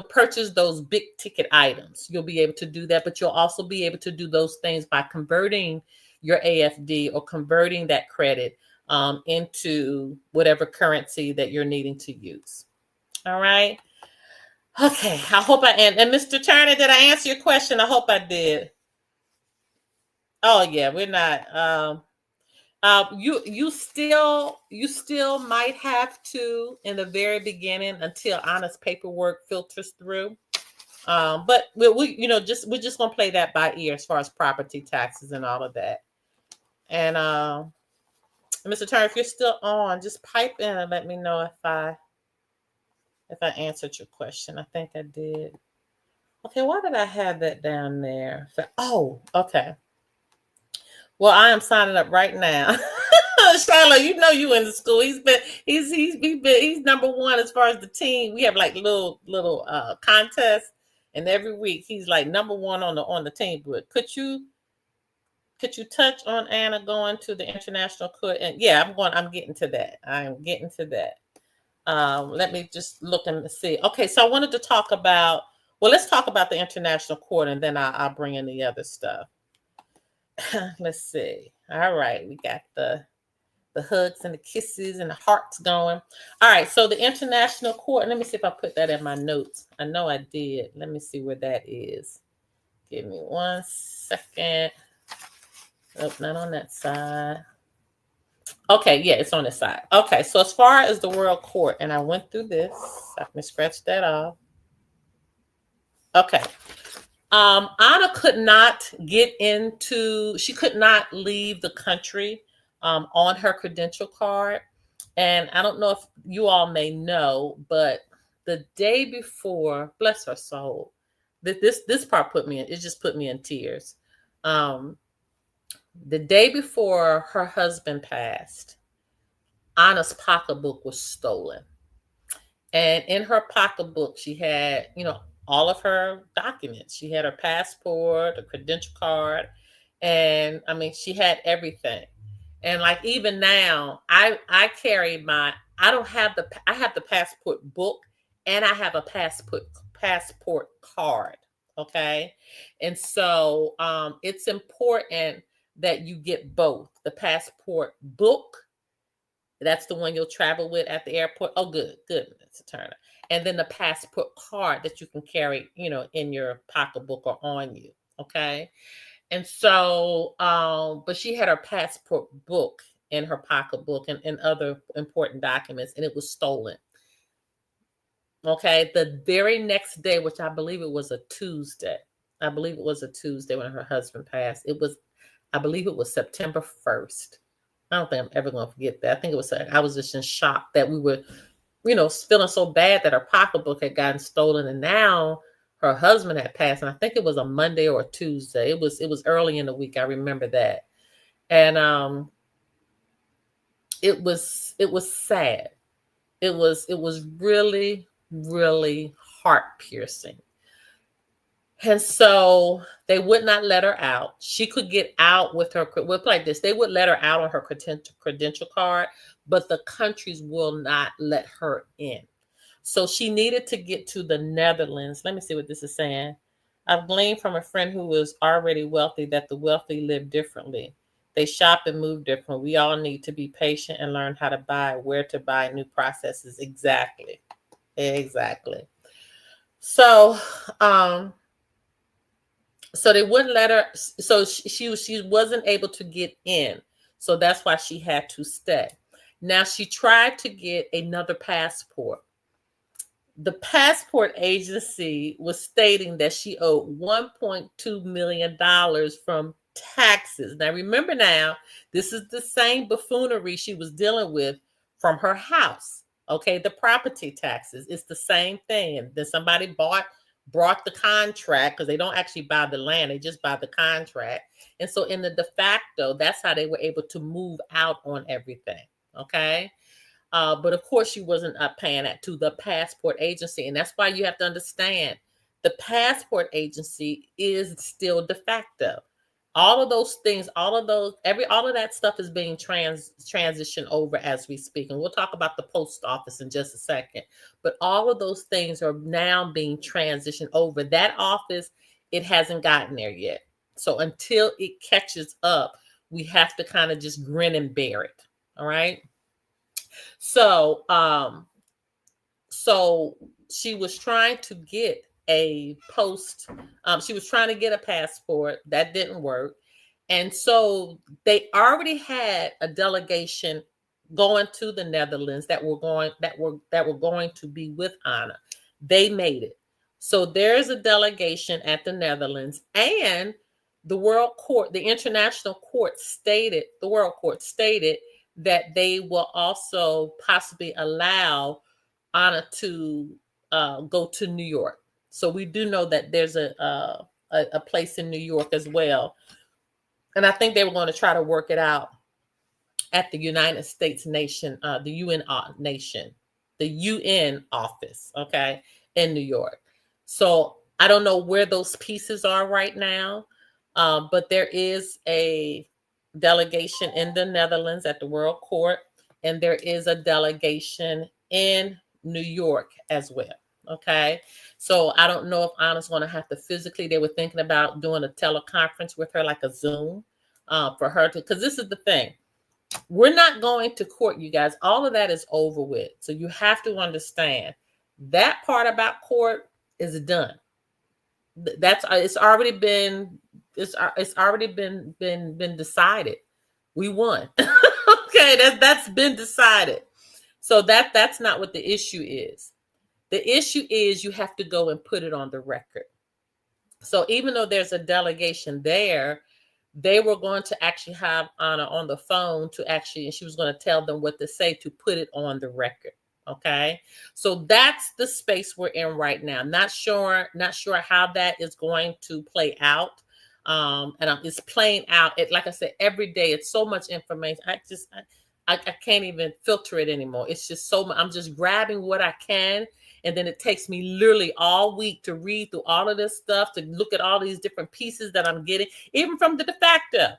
purchase those big ticket items. You'll be able to do that, but you'll also be able to do those things by converting your AFD or converting that credit into whatever currency that you're needing to use. All right. Okay. I hope and Mr. Turner, did I answer your question? I hope I did. Oh yeah, we're not. You still might have to in the very beginning until honest paperwork filters through. But we're just gonna play that by ear as far as property taxes and all of that. And Mr. Turner, if you're still on, just pipe in and let me know if I answered your question. I think I did. Okay, why did I have that down there? Oh, okay. Well, I am signing up right now. Shiloh, you know you in the school. He's number one as far as the team. We have like little contests, and every week he's like number one on the team. But could you touch on Anna going to the international court? And yeah, I'm getting to that. I'm getting to that. Let me just look and see. Okay, so I wanted to talk about. Well, let's talk about the international court, and then I'll bring in the other stuff. Let's see. All right, we got the hugs and the kisses and the hearts going. All right, so the international court. Let me see if I put that in my notes. I know I did. Let me see where that is. Give me 1 second. Oh, not on that side. Okay, yeah, it's on this side. Okay, so as far as the World Court, and I went through this. Let me scratch that off. Okay. Anna could not she could not leave the country on her credential card. And I don't know if you all may know, but the day before, bless her soul, this part just put me in tears. The day before her husband passed, Anna's pocketbook was stolen. And in her pocketbook, she had, all of her documents. She had her passport, a credential card, and I mean, she had everything. And like even now, I have the passport book and I have a passport card. Okay. And so it's important that you get both. The passport book, that's the one you'll travel with at the airport. Oh, good, Mr. Turner. And then the passport card that you can carry, in your pocketbook or on you. Okay. And so, but she had her passport book in her pocketbook and other important documents, and it was stolen. Okay. The very next day, which I believe it was a Tuesday. When her husband passed. I believe it was September 1st. I don't think I'm ever going to forget that. I was just in shock that we were, feeling so bad that her pocketbook had gotten stolen, and now her husband had passed. And I think it was a Monday or a Tuesday. It was early in the week. I remember that. And it was sad. It was really, really heart piercing. And so they would not let her out. She could get out with her, like this. They would let her out on her credential card, but the countries will not let her in. So she needed to get to the Netherlands. Let me see what this is saying. I've gleaned from a friend who was already wealthy that the wealthy live differently. They shop and move different. We all need to be patient and learn how to buy, where to buy, new processes. Exactly. So, so they wouldn't let her. So she wasn't able to get in. So that's why she had to stay. Now she tried to get another passport. The passport agency was stating that she owed $1.2 million from taxes. Now remember, this is the same buffoonery she was dealing with from her house. Okay, the property taxes. It's the same thing. And then somebody brought the contract, because they don't actually buy the land, they just buy the contract. And so in the de facto, that's how they were able to move out on everything. Okay. But of course, she wasn't paying that to the passport agency. And that's why you have to understand the passport agency is still de facto. All of those things, all of that stuff is being transitioned over as we speak. And we'll talk about the post office in just a second. But all of those things are now being transitioned over. That office, it hasn't gotten there yet. So until it catches up, we have to kind of just grin and bear it. All right. So, so she was trying to get a passport that didn't work. And so they already had a delegation going to the Netherlands that were going to be with Anna. They made it. So there's a delegation at the Netherlands, and the International Court stated that they will also possibly allow Anna to go to New York. So we do know that there's a place in New York as well. And I think they were going to try to work it out at the United States nation, the UN nation, the UN office, okay, in New York. So I don't know where those pieces are right now, but there is a delegation in the Netherlands at the World Court, and there is a delegation in New York as well. Okay. So I don't know if Anna's going to have to physically, they were thinking about doing a teleconference with her, like a Zoom, for her to, because this is the thing. We're not going to court, you guys. All of that is over with. So you have to understand that part about court is done. It's already been been decided. We won. Okay, that's been decided. So that's not what the issue is. The issue is you have to go and put it on the record. So even though there's a delegation there, they were going to actually have Anna on the phone to actually, and she was going to tell them what to say to put it on the record. Okay. So that's the space we're in right now. Not sure how that is going to play out. And it's playing out. Like I said, every day it's so much information. I can't even filter it anymore. It's just so much. I'm just grabbing what I can. And then it takes me literally all week to read through all of this stuff, to look at all these different pieces that I'm getting, even from the de facto.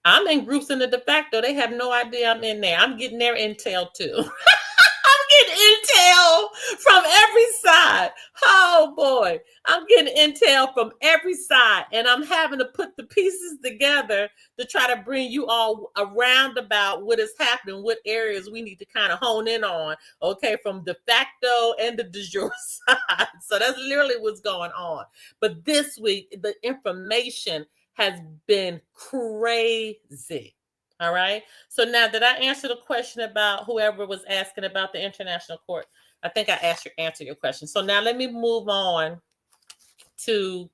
I'm in groups in the de facto. They have no idea I'm in there. I'm getting their intel too. I'm getting intel from every side. Oh boy, I'm getting intel from every side, and I'm having to put the pieces together to try to bring you all around about what is happening, what areas we need to kind of hone in on, okay, from de facto and the de jure side. So that's literally what's going on. But this week, the information has been crazy. All right. So now, did I answer the question about whoever was asking about the international court? I think I answered your question. So now let me move on to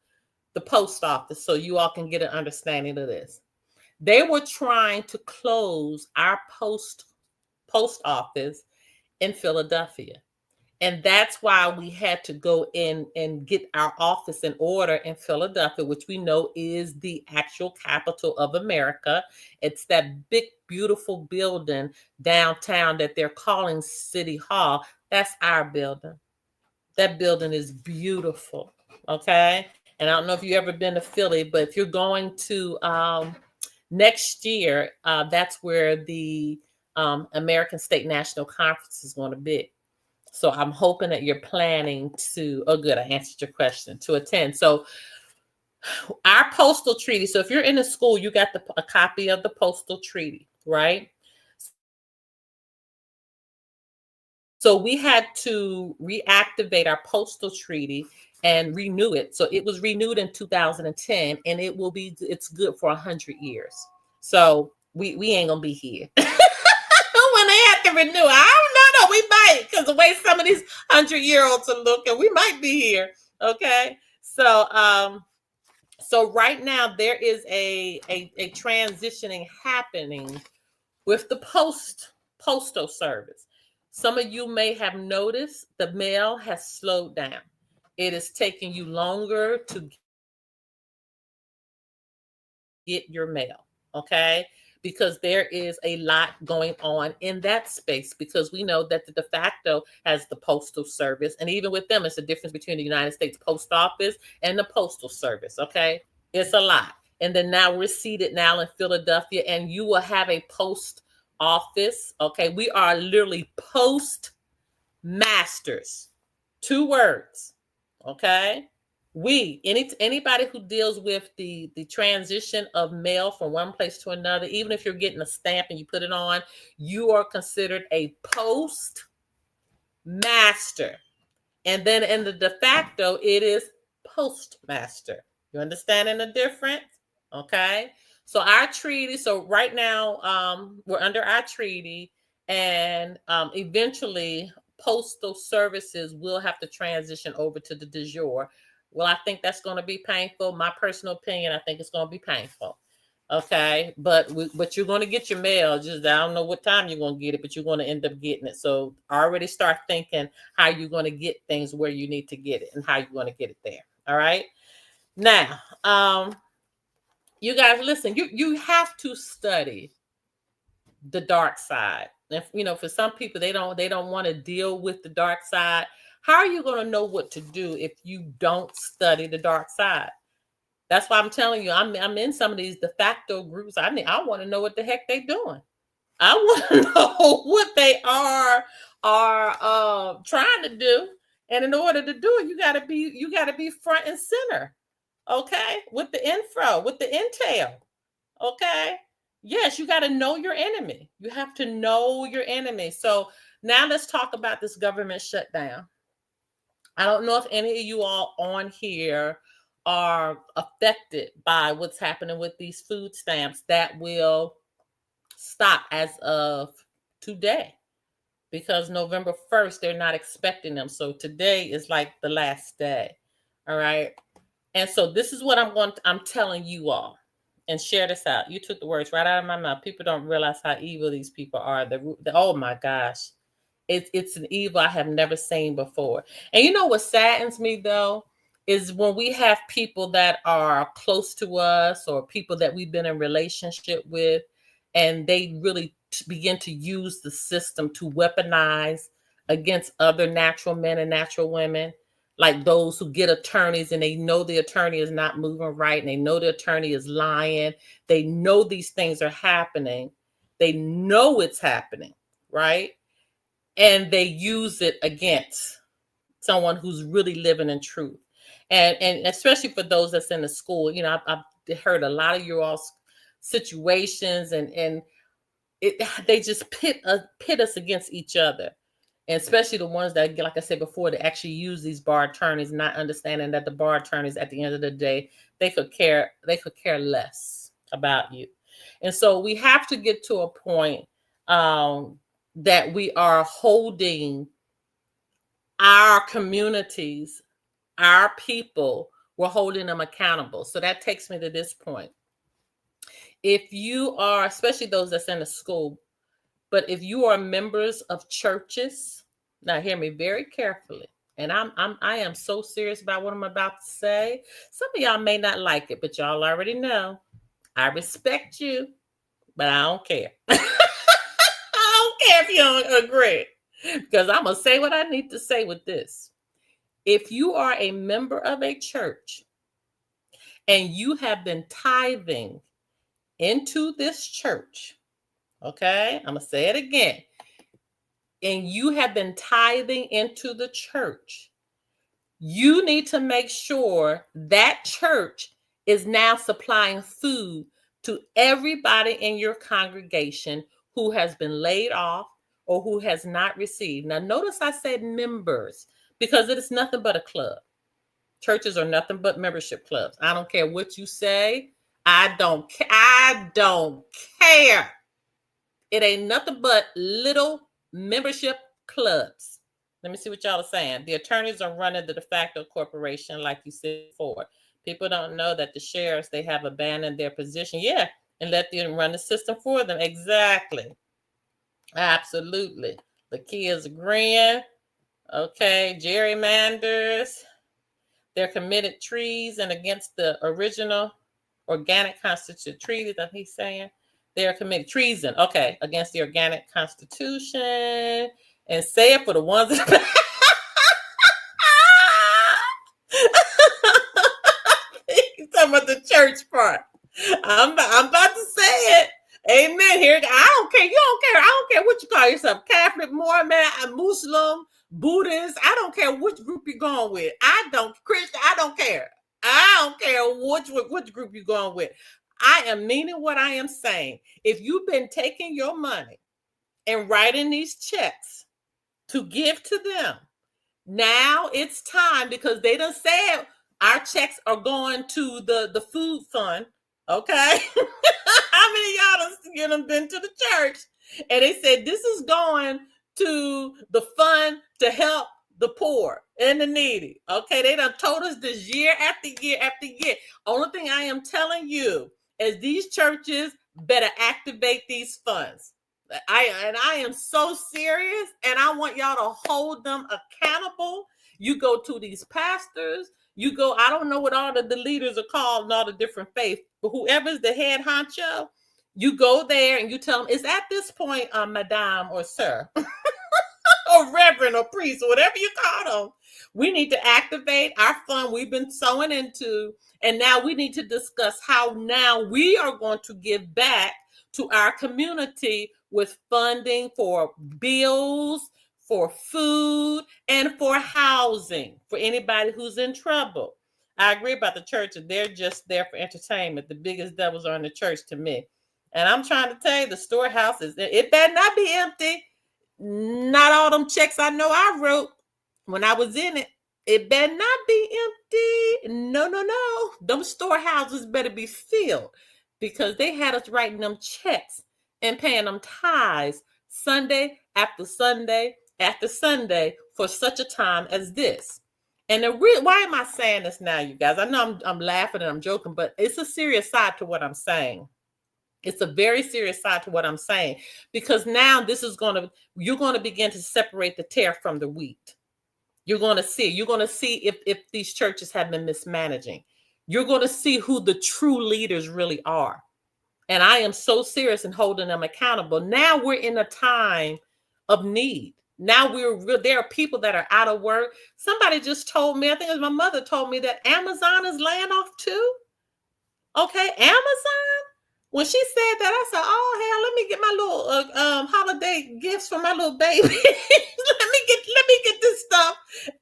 the post office so you all can get an understanding of this. They were trying to close our post office in Philadelphia. And that's why we had to go in and get our office in order in Philadelphia, which we know is the actual capital of America. It's that big, beautiful building downtown that they're calling City Hall. That's our building. That building is beautiful. Okay. And I don't know if you've ever been to Philly, but if you're going to next year, that's where the American State National Conference is going to be. So I'm hoping that you're planning to, oh good, I answered your question, to attend. So our postal treaty, so if you're in a school, you got a copy of the postal treaty, right? So we had to reactivate our postal treaty and renew it. So it was renewed in 2010, and it's good for 100 years. So we ain't gonna be here. When they have to renew, I don't know, we might, because the way some of these 100-year-olds are looking, we might be here. Okay. So right now there is a transitioning happening with the postal service. Some of you may have noticed the mail has slowed down. It is taking you longer to get your mail. Okay. Because there is a lot going on in that space, because we know that the de facto has the postal service. And even with them, it's a difference between the United States Post Office and the Postal Service. Okay. It's a lot. And then now we're seated now in Philadelphia, and you will have a post office. Okay. We are literally post masters. 2 words. Okay. Anybody who deals with the transition of mail from one place to another, even if you're getting a stamp and you put it on, you are considered a post master. And then in the de facto, it is postmaster. You understanding the difference? Okay. So our treaty, so right now we're under our treaty, and eventually postal services will have to transition over to the de jure. Well, I think that's going to be painful. My personal opinion, I think it's going to be painful. Okay. But you're going to get your mail. Just, I don't know what time you're going to get it, but you're going to end up getting it. So already start thinking how you're going to get things where you need to get it and how you're going to get it there. All right. Now, you guys listen, you have to study the dark side. And for some people, they don't want to deal with the dark side. How are you going to know what to do if you don't study the dark side? That's why I'm telling you, I'm in some of these de facto groups. I want to know what the heck they're doing. I want to know what they are trying to do. And in order to do it, you got to be front and center. Okay, with the info, with the intel. Okay. Yes, you got to know your enemy. You have to know your enemy. So now let's talk about this government shutdown. I don't know if any of you all on here are affected by what's happening with these food stamps that will stop as of today, because November 1st, they're not expecting them. So today is like the last day. All right. And so this is what I'm telling you all, and share this out. You took the words right out of my mouth. People don't realize how evil these people are. Oh my gosh. It's an evil I have never seen before. And you know what saddens me though, is when we have people that are close to us or people that we've been in relationship with, and they really begin to use the system to weaponize against other natural men and natural women, like those who get attorneys and they know the attorney is not moving right and they know the attorney is lying. They know these things are happening. They know it's happening, right? And they use it against someone who's really living in truth. And especially for those that's in the school, I've heard a lot of your all's situations, and they just pit us against each other. And especially the ones that, like I said before, they actually use these bar attorneys, not understanding that the bar attorneys, at the end of the day, they could care less about you. And so we have to get to a point that we are holding our communities, our people, we're holding them accountable. So that takes me to this point. If you are, especially those that's in the school, but if you are members of churches, now hear me very carefully. And I am so serious about what I'm about to say. Some of y'all may not like it, but y'all already know I respect you, but I don't care. I don't care if you don't agree, because I'm going to say what I need to say with this. If you are a member of a church and you have been tithing into this church, okay, I'm going to say it again, and you have been tithing into the church, you need to make sure that church is now supplying food to everybody in your congregation who has been laid off or who has not received. Now, notice I said members, because it is nothing but a club. Churches are nothing but membership clubs. I don't care what you say. I don't care. It ain't nothing but little membership clubs. Let me see what y'all are saying. The attorneys are running the de facto corporation, like you said before. People don't know that the sheriffs, they have abandoned their position. Yeah, and let them run the system for them. Exactly. Absolutely. Lakea's agreeing. Okay, gerrymanders. They're committed treason against the original organic constitution treaty that he's saying. They're committed treason, okay, against the organic constitution. And say it for the ones that he's talking about the church part. I'm about to say it. Amen. Here, I don't care. You don't care. I don't care what you call yourself. Catholic, Mormon, Muslim, Buddhist. I don't care which group you're going with. Christian, I don't care. I don't care which group you're going with. I am meaning what I am saying. If you've been taking your money and writing these checks to give to them, now it's time, because they done said our checks are going to the food fund. Okay. How many of y'all done been to the church and they said this is going to the fund to help the poor and the needy? Okay. They done told us this year after year after year. Only thing I am telling you is these churches better activate these funds. I am so serious, and I want y'all to hold them accountable. You go to these pastors, you go, I don't know what all the leaders are called and all the different faiths, but whoever's the head honcho, You go there and you tell them, it's at this point, madame or sir, or reverend or priest, or whatever you call them. We need to activate our fund we've been sowing into. And now we need to discuss how now we are going to give back to our community with funding for bills, for food, and for housing for anybody who's in trouble. I agree about the church. They're just there for entertainment. The biggest devils are in the church to me. And I'm trying to tell you, the storehouse it better not be empty. Not all them checks I know I wrote when I was in it. It better not be empty. No. Them storehouses better be filled, because they had us writing them checks and paying them tithes Sunday after Sunday after Sunday for such a time as this. And why am I saying this now, you guys? I know I'm laughing and I'm joking, but it's a serious side to what I'm saying. It's a very serious side to what I'm saying, because now you're going to begin to separate the tare from the wheat. You're going to see if these churches have been mismanaging. You're going to see who the true leaders really are. And I am so serious in holding them accountable. Now we're in a time of need. Now there are people that are out of work. Somebody just told me, I think it was my mother told me, that Amazon is laying off too. Okay, Amazon. When she said that, I said, "Oh hell, let me get my little holiday gifts for my little baby. let me get this stuff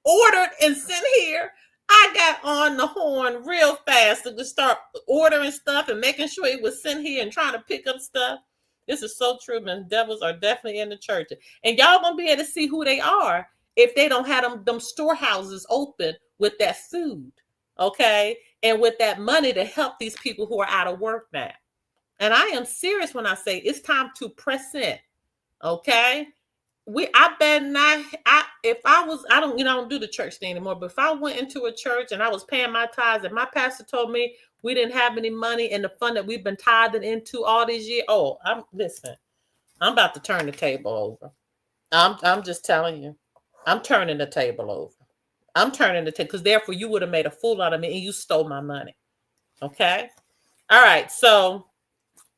ordered and sent here." I got on the horn real fast to start ordering stuff and making sure it was sent here and trying to pick up stuff. This is so true, man. Devils are definitely in the church, and y'all gonna be able to see who they are if they don't have them storehouses open with that food, okay, and with that money to help these people who are out of work now. And I am serious when I say it's time to press in. Okay. I don't do the church thing anymore, but if I went into a church and I was paying my tithes and my pastor told me we didn't have any money in the fund that we've been tithing into all these years, I'm about to turn the table over. I'm just telling you, I'm turning the table over. I'm turning the table, because therefore you would have made a fool out of me and you stole my money. Okay. All right. So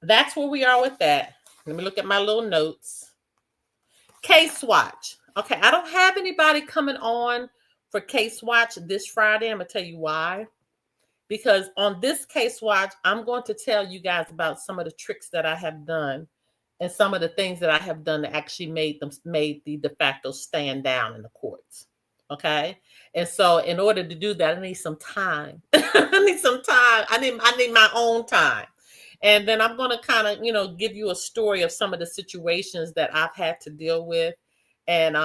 that's where we are with that. Let me look at my little notes. Case Watch. Okay, I don't have anybody coming on for Case Watch this Friday. I'm going to tell you why. Because on this Case Watch, I'm going to tell you guys about some of the tricks that I have done and some of the things that I have done that actually made the de facto stand down in the courts. Okay? And so in order to do that, I need some time. I need my own time. And then I'm going to kind of, give you a story of some of the situations that I've had to deal with, and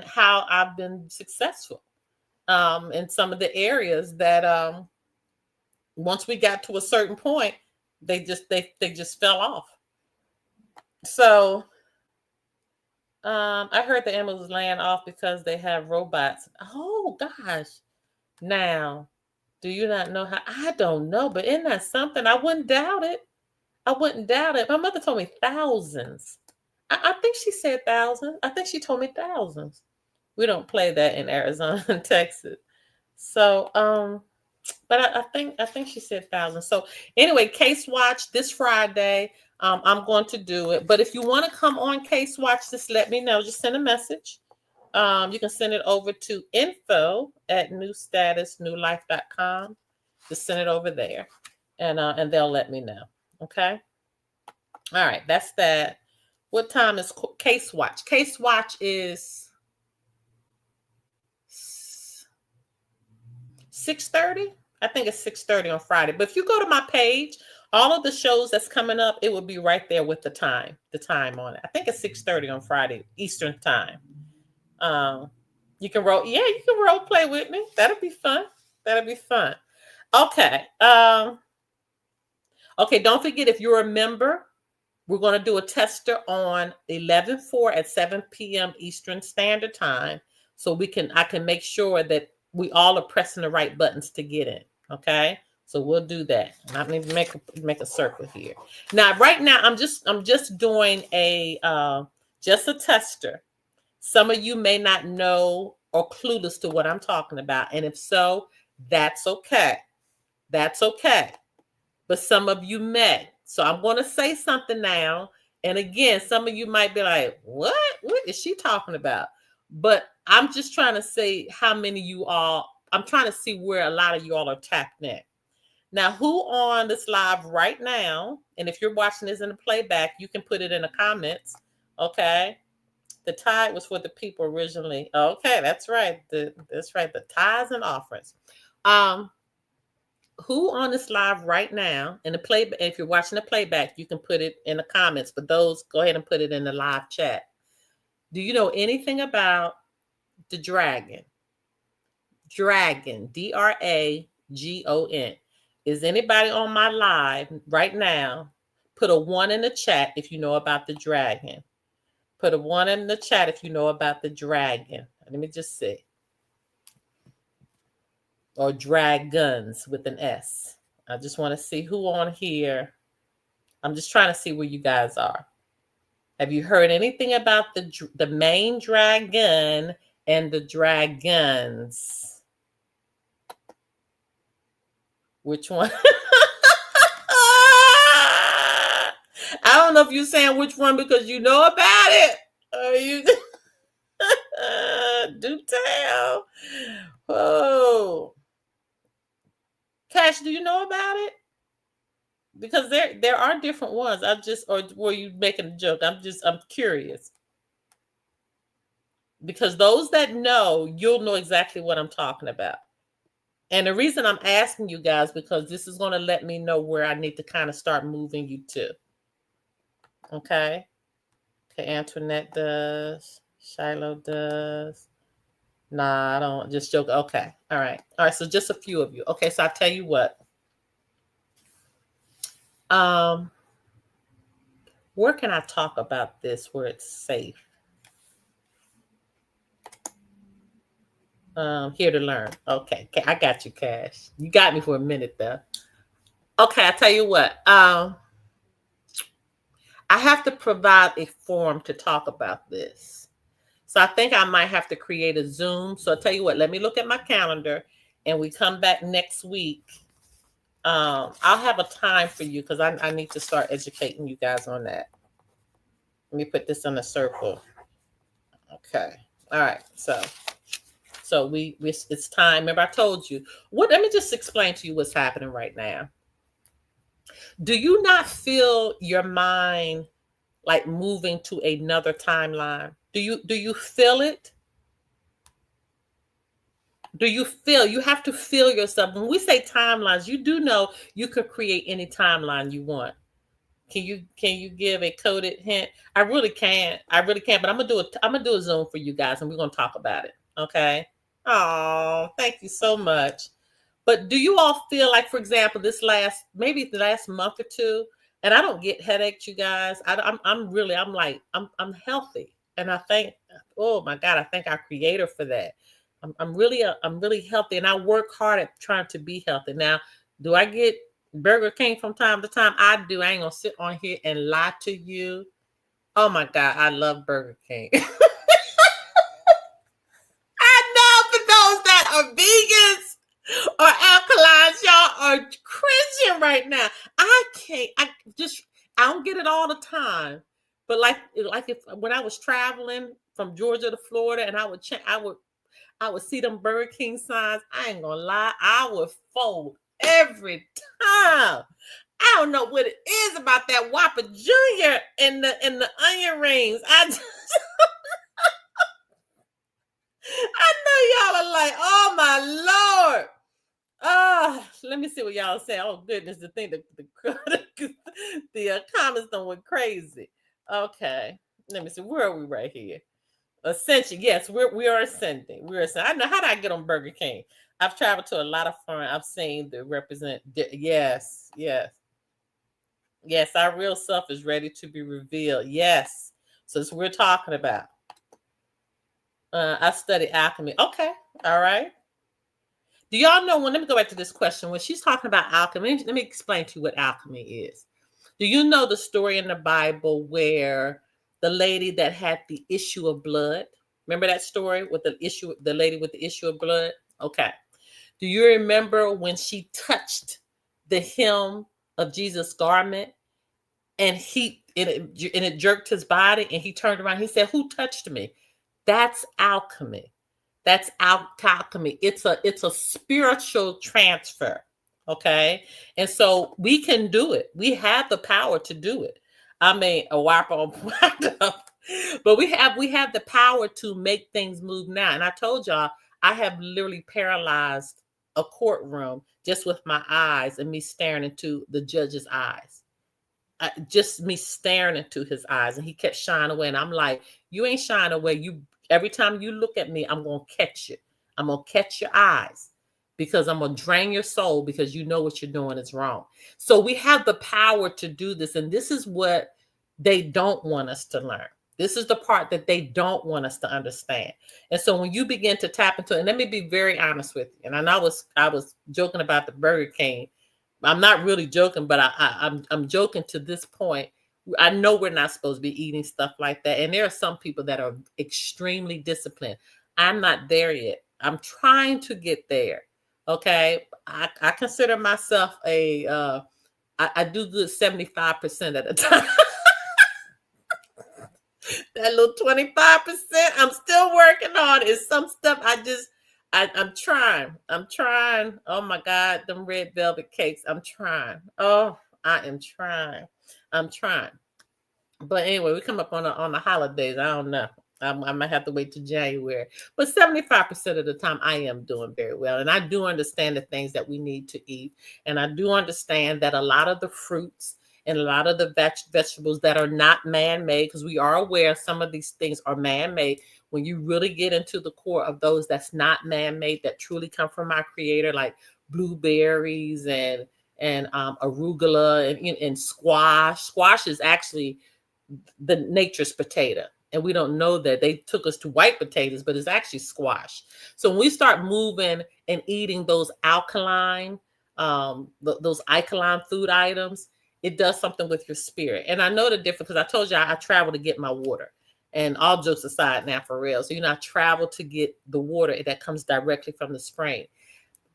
how I've been successful in some of the areas that once we got to a certain point, they just fell off. So I heard the Amazon was laying off because they have robots. Oh gosh. Now, do you not know how? I don't know, but isn't that something? I wouldn't doubt it. My mother told me thousands. I think she said thousands. I think she told me thousands. We don't play that in Arizona and Texas. So, but I think she said thousands. So anyway, Case Watch this Friday. I'm going to do it. But if you want to come on Case Watch, just let me know. Just send a message. You can send it over to info@newstatusnewlife.com. Just send it over there, and they'll let me know. Okay. All right. That's that. What time is Case Watch? Case Watch is 6:30. I think it's 6:30 on Friday. But if you go to my page, all of the shows that's coming up, it will be right there with the time on it. I think it's 6:30 on Friday, Eastern time. You can role play with me. That'll be fun. Okay. Okay, don't forget, if you're a member, we're going to do a tester on 11/4 at 7 p.m. Eastern Standard Time, so I can make sure that we all are pressing the right buttons to get in. Okay, so we'll do that. I need to make a circle here. Now, right now, I'm just doing just a tester. Some of you may not know or clueless to what I'm talking about, and if so, that's okay. That's okay. But some of you may. So I'm going to say something now. And again, some of you might be like, what is she talking about? But I'm just trying to say how many you all, I'm trying to see where a lot of you all are tapped in. Now, who on this live right now, and if you're watching this in the playback, you can put it in the comments, okay? The tithe was for the people originally. Okay, that's right. That's right. The tithes and offerings. Who on this live right now, in the play, if you're watching the playback, you can put it in the comments. But those, go ahead and put it in the live chat. Do you know anything about the dragon? Dragon, Dragon. Is anybody on my live right now? Put a 1 in the chat if you know about the dragon. Put a 1 in the chat if you know about the dragon. Let me just see. Or dragons with an S. I just want to see who on here. I'm just trying to see where you guys are. Have you heard anything about the main dragon and the dragons? Which one? I don't know if you're saying which one because you know about it. Or you do tell. Oh. Cash, do you know about it? Because there are different ones. Or were you making a joke? I'm curious. Because those that know, you'll know exactly what I'm talking about. And the reason I'm asking you guys, because this is going to let me know where I need to kind of start moving you to. Okay. Okay, Antoinette does. Shiloh does. Nah, I don't. Just joke. Okay. All right. All right. So just a few of you. Okay. So I'll tell you what. Where can I talk about this where it's safe? Here to learn. Okay. I got you, Cash. You got me for a minute though. Okay, I'll tell you what. I have to provide a forum to talk about this. So I think I might have to create a Zoom. So I'll tell you what, let me look at my calendar and we come back next week. I'll have a time for you because I need to start educating you guys on that. Let me put this in a circle. Okay. All right. So it's time. Remember, I told you. Let me just explain to you what's happening right now. Do you not feel your mind like moving to another timeline? Do you feel it? Do you feel? You have to feel yourself. When we say timelines, you do know you could create any timeline you want. Can you give a coded hint? I really can't. But I'm gonna do a Zoom for you guys, and we're gonna talk about it. Okay. Oh, thank you so much. But do you all feel like, for example, maybe the last month or two, and I don't get headaches, you guys. I'm healthy, and I thank, oh my God, I thank our Creator for that. I'm really healthy, and I work hard at trying to be healthy. Now, do I get Burger King from time to time? I do. I ain't gonna sit on here and lie to you. Oh my God, I love Burger King. I know for those that are vegans or alkalines, y'all are cringing right now. I don't get it all the time. But like if when I was traveling from Georgia to Florida and I would see them Burger King signs, I ain't gonna lie, I would fold every time. I don't know what it is about that Whopper Jr. and the onion rings. I know y'all are like, oh my Lord. Let me see what y'all say. Oh goodness, the thing the comments done went crazy. Okay, let me see. Where are we right here? Ascension. Yes, we are ascending. We're ascending. I know, how did I get on Burger King? I've traveled to a lot of foreign. I've seen the represent. Yes. Our real self is ready to be revealed. Yes. So that's what we're talking about. I study alchemy. Okay. All right. Do y'all know let me go back to this question. When she's talking about alchemy, let me explain to you what alchemy is. Do you know the story in the Bible where the lady that had the issue of blood? Remember that story with the lady with the issue of blood? Okay. Do you remember when she touched the hem of Jesus' garment and it jerked his body, and he turned around. He said, "Who touched me?" That's alchemy. That's alchemy. It's a spiritual transfer. Okay. And so we can do it. We have the power to do it. I mean, a wiper on but we have the power to make things move now. And I told y'all, I have literally paralyzed a courtroom just with my eyes and me staring into the judge's eyes. Just me staring into his eyes, and he kept shying away. And I'm like, you ain't shying away. Every time you look at me, I'm going to catch it. I'm going to catch your eyes, because I'm going to drain your soul, because you know what you're doing is wrong. So we have the power to do this. And this is what they don't want us to learn. This is the part that they don't want us to understand. And so when you begin to tap into it, and let me be very honest with you. And I know I was joking about the Burger King. I'm not really joking, but I'm joking to this point. I know we're not supposed to be eating stuff like that. And there are some people that are extremely disciplined. I'm not there yet. I'm trying to get there. Okay. I consider myself I do good 75% of the time. That little 25%, I'm still working on it. Some stuff I'm trying. Oh my God, them red velvet cakes. I'm trying. Oh, I am trying. But anyway, we come up on the holidays. I don't know. I might have to wait till January. But 75% of the time, I am doing very well. And I do understand the things that we need to eat. And I do understand that a lot of the fruits and a lot of the vegetables that are not man-made, because we are aware some of these things are man-made. When you really get into the core of those that's not man-made, that truly come from our Creator, like blueberries and arugula and squash. Squash is actually the nature's potato. And we don't know that. They took us to white potatoes, but it's actually squash. So when we start moving and eating those alkaline food items, it does something with your spirit. And I know the difference, because I told you I travel to get my water. And all jokes aside now, for real. So, I travel to get the water that comes directly from the spring.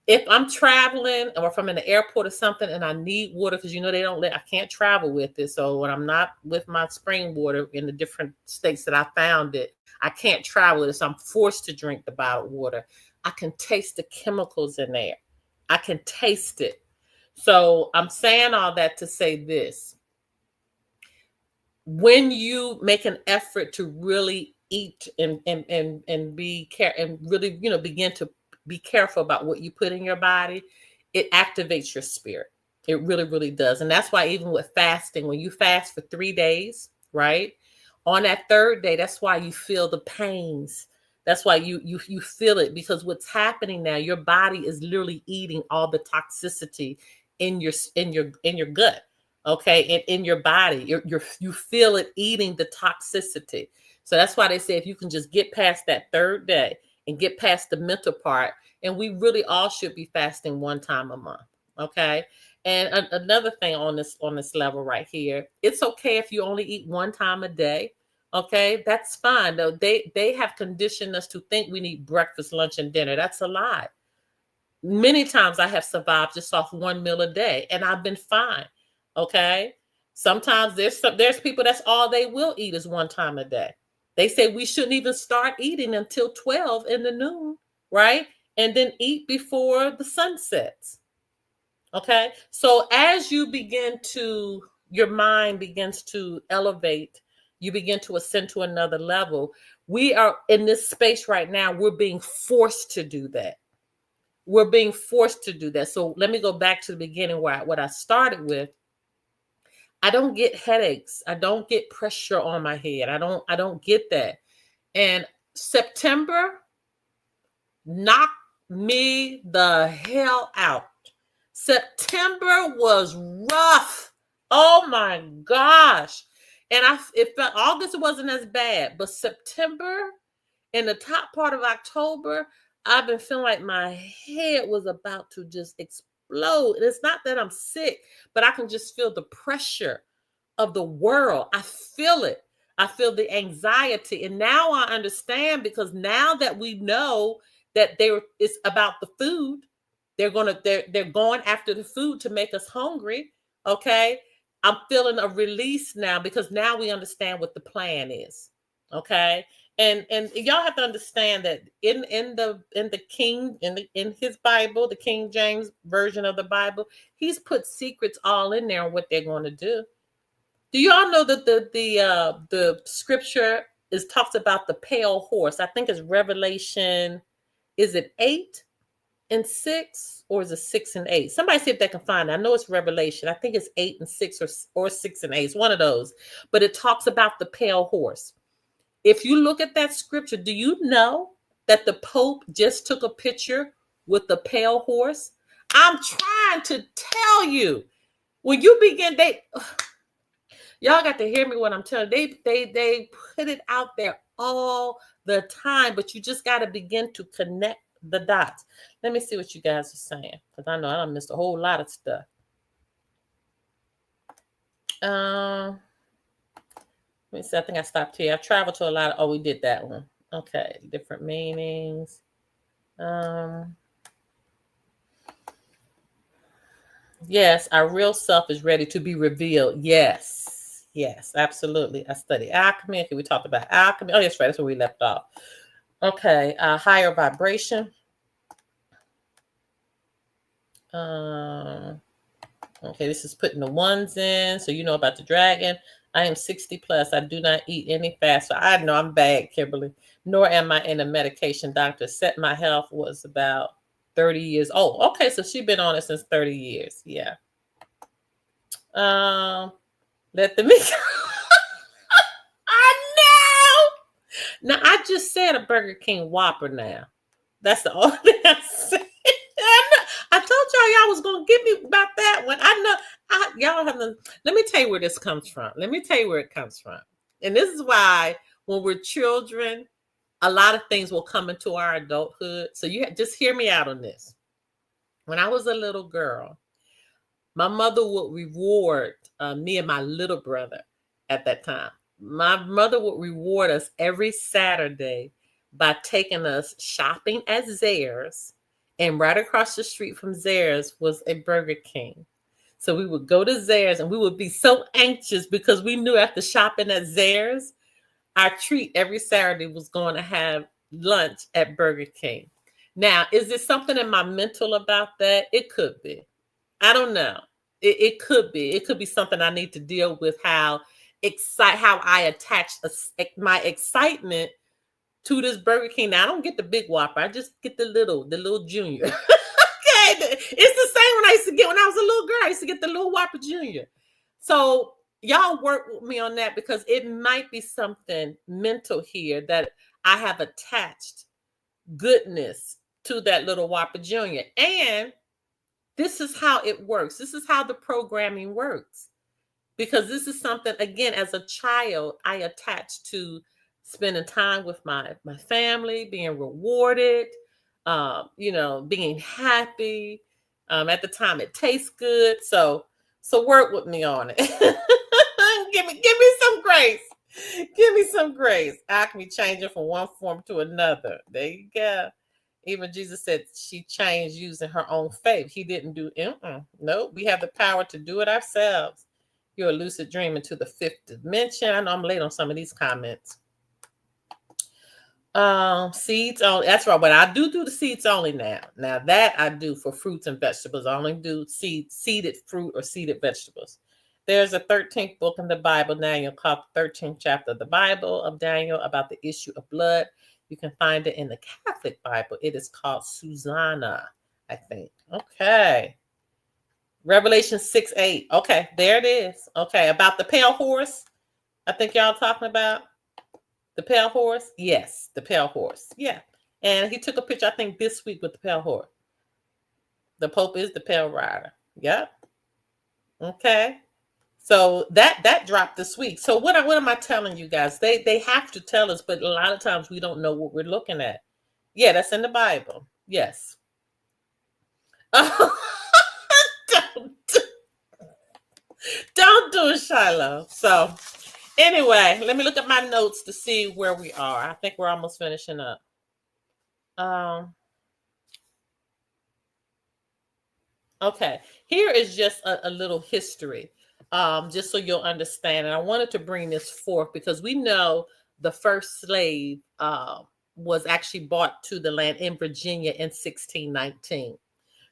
If I'm traveling or if I'm in the airport or something and I need water, because I can't travel with it. So when I'm not with my spring water in the different states that I found it, I can't travel with it. So I'm forced to drink the bottled water. I can taste the chemicals in there. I can taste it. So I'm saying all that to say this. When you make an effort to really eat and be careful and really, begin to be careful about what you put in your body, it activates your spirit. It really, really does. And that's why even with fasting, when you fast for 3 days, right? On that third day, that's why you feel the pains. That's why you feel it, because what's happening now, your body is literally eating all the toxicity in your gut. Okay. And in your body, you feel it eating the toxicity. So that's why they say, if you can just get past that third day and get past the mental part, and we really all should be fasting 1 time a month. Okay. And another thing on this level right here, it's okay if you only eat 1 time a day. Okay. That's fine. Though they have conditioned us to think we need breakfast, lunch, and dinner. That's a lie. Many times I have survived just off 1 meal a day, and I've been fine. Okay. Sometimes there's people that's all they will eat is 1 time a day. They say we shouldn't even start eating until 12 in the noon, right? And then eat before the sun sets. Okay. So as your mind begins to elevate, you begin to ascend to another level. We are in this space right now. We're being forced to do that. We're being forced to do that. So let me go back to the beginning what I started with. I don't get headaches. I don't get pressure on my head. I don't get that. And September knocked me the hell out. September was rough. Oh my gosh. And it felt August wasn't as bad, but September and the top part of October, I've been feeling like my head was about to just explode. And it's not that I'm sick, but I can just feel the pressure of the world. I feel it. I feel the anxiety. And now I understand, because now that we know that it's about the food, they're going after the food to make us hungry. Okay. I'm feeling a release now because now we understand what the plan is. Okay. And y'all have to understand that in his Bible, the King James version of the Bible, he's put secrets all in there on what they're going to do. Do y'all know that the scripture is talks about the pale horse? I think it's Revelation, is it 8:6 or is it 6:8? Somebody see if they can find it. I know it's Revelation. I think it's 8:6 or 6:8. It's one of those. But it talks about the pale horse. If you look at that scripture, do you know that the Pope just took a picture with the pale horse? I'm trying to tell you, when you begin, y'all got to hear me when I'm telling you, they put it out there all the time, but you just got to begin to connect the dots. Let me see what you guys are saying, because I know I done missed a whole lot of stuff. Let me see. I think I stopped here. I traveled to a lot of, oh, we did that one. Okay, different meanings. Yes, our real self is ready to be revealed. Yes, absolutely. I studied alchemy. Okay, we talked about alchemy. Oh, yes, right. That's where we left off. Okay, higher vibration. Okay, this is putting the ones in, so you know about the dragon. I am 60 plus. I do not eat any fast. So I know I'm bad, Kimberly. Nor am I in a medication doctor. Set my health was about 30 years old. Okay, so she's been on it since 30 years. Yeah. Let the meat. I know. Now I just said a Burger King Whopper now. That's the only thing I said. I told y'all was gonna get me about that one. I know y'all have to. Let me tell you where this comes from. Let me tell you where it comes from. And this is why when we're children, a lot of things will come into our adulthood. So you just hear me out on this. When I was a little girl, my mother would reward me and my little brother at that time. My mother would reward us every Saturday by taking us shopping at Zayre's. And right across the street from Zayre's was a Burger King. So we would go to Zayre's and we would be so anxious because we knew after shopping at Zayre's, our treat every Saturday was going to have lunch at Burger King. Now, is there something in my mental about that? It could be. I don't know. It could be. It could be something I need to deal with, how I attach my excitement to this Burger King. Now I don't get the big Whopper. I just get the little Junior. Okay, it's the same when I used to get when I was a little girl. I used to get the little Whopper Junior. So y'all work with me on that because it might be something mental here that I have attached goodness to that little Whopper Junior. And this is how it works. This is how the programming works. Because this is something, again, as a child, I attached to spending time with my family, being rewarded, being happy. At the time, it tastes good. So work with me on it. give me some grace. Give me some grace. I can be changing from one form to another. There you go. Even Jesus said she changed using her own faith. He didn't do Nope. We have the power to do it ourselves. You're a lucid dream into the fifth dimension. I know I'm late on some of these comments. Seeds only. That's right. But I do the seeds only now. Now that I do for fruits and vegetables. I only do seeded fruit or seeded vegetables. There's a 13th book in the Bible, Daniel, called the 13th chapter of the Bible of Daniel about the issue of blood. You can find it in the Catholic Bible. It is called Susanna, I think. Okay. Revelation 6:8. Okay, there it is. Okay, about the pale horse. I think y'all talking about the pale horse. Yes, the pale horse. Yeah. And he took a picture, I think, this week with the pale horse. The Pope is the pale rider. Yep. Okay. So that dropped this week. So what am I telling you guys? They have to tell us, but a lot of times we don't know what we're looking at. Yeah, that's in the Bible. Yes. Don't do it, Shiloh. So anyway, let me look at my notes to see where we are. I think we're almost finishing up. Okay, here is just a little history just so you'll understand. And I wanted to bring this forth because we know the first slave was actually brought to the land in Virginia in 1619.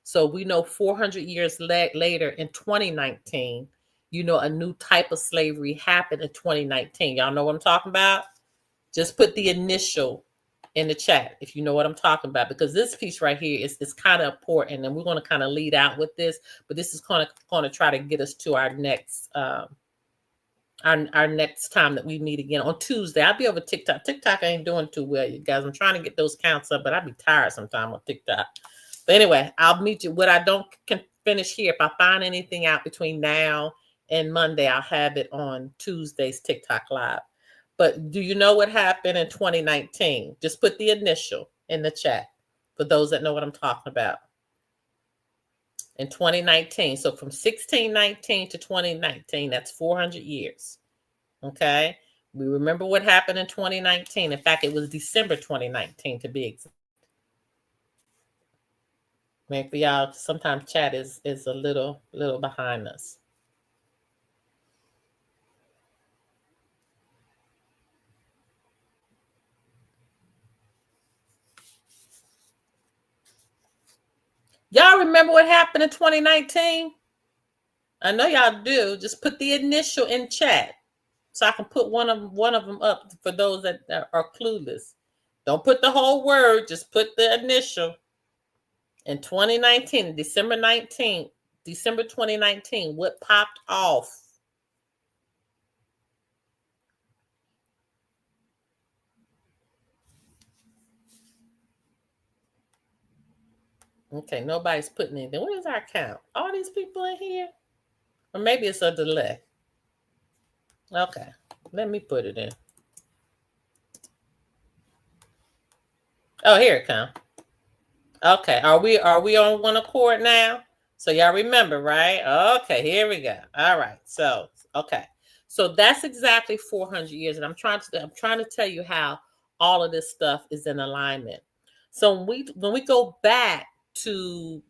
So we know 400 years later in 2019, a new type of slavery happened in 2019. Y'all know what I'm talking about? Just put the initial in the chat if you know what I'm talking about, because this piece right here is kind of important, and we're going to kind of lead out with this, but this is going to try to get us to our next our next time that we meet again on Tuesday. I'll be over TikTok. TikTok ain't doing too well, you guys. I'm trying to get those counts up, but I'll be tired sometime on TikTok. But anyway, I'll meet you. What I don't can finish here, if I find anything out between now and Monday, I'll have it on Tuesday's TikTok Live. But do you know what happened in 2019? Just put the initial in the chat for those that know what I'm talking about. In 2019. So from 1619 to 2019, that's 400 years. Okay. We remember what happened in 2019. In fact, it was December 2019 to be exact. Maybe for y'all, sometimes chat is a little behind us. Y'all remember what happened in 2019? I know y'all do. Just put the initial in chat so I can put one of them up for those that are clueless. Don't put the whole word, just put the initial. In 2019, December 2019, what popped off? Okay, nobody's putting anything. What is our count? All these people in here? Or maybe it's a delay. Okay, let me put it in. Oh, here it comes. Okay, are we on one accord now? So y'all remember, right? Okay, here we go. All right. So, okay. So that's exactly 400 years, and I'm trying to tell you how all of this stuff is in alignment. So when we go back to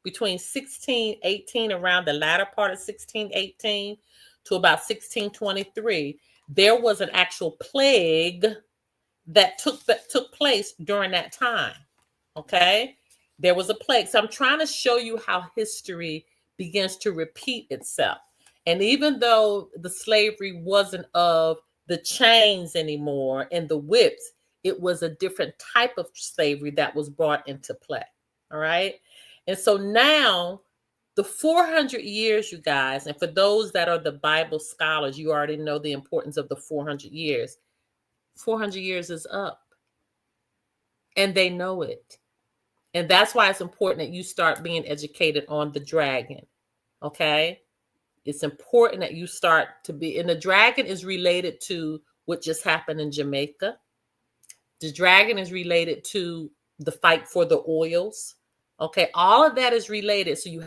between 1618, around the latter part of 1618 to about 1623, there was an actual plague that took place during that time. Okay, there was a plague. So I'm trying to show you how history begins to repeat itself. And even though the slavery wasn't of the chains anymore and the whips, it was a different type of slavery that was brought into play. All right. And so now the 400 years, you guys, and for those that are the Bible scholars, you already know the importance of the 400 years. 400 years is up. And they know it. And that's why it's important that you start being educated on the dragon. Okay. It's important that you start to be, and the dragon is related to what just happened in Jamaica. The dragon is related to the fight for the oils. Okay. All of that is related. So you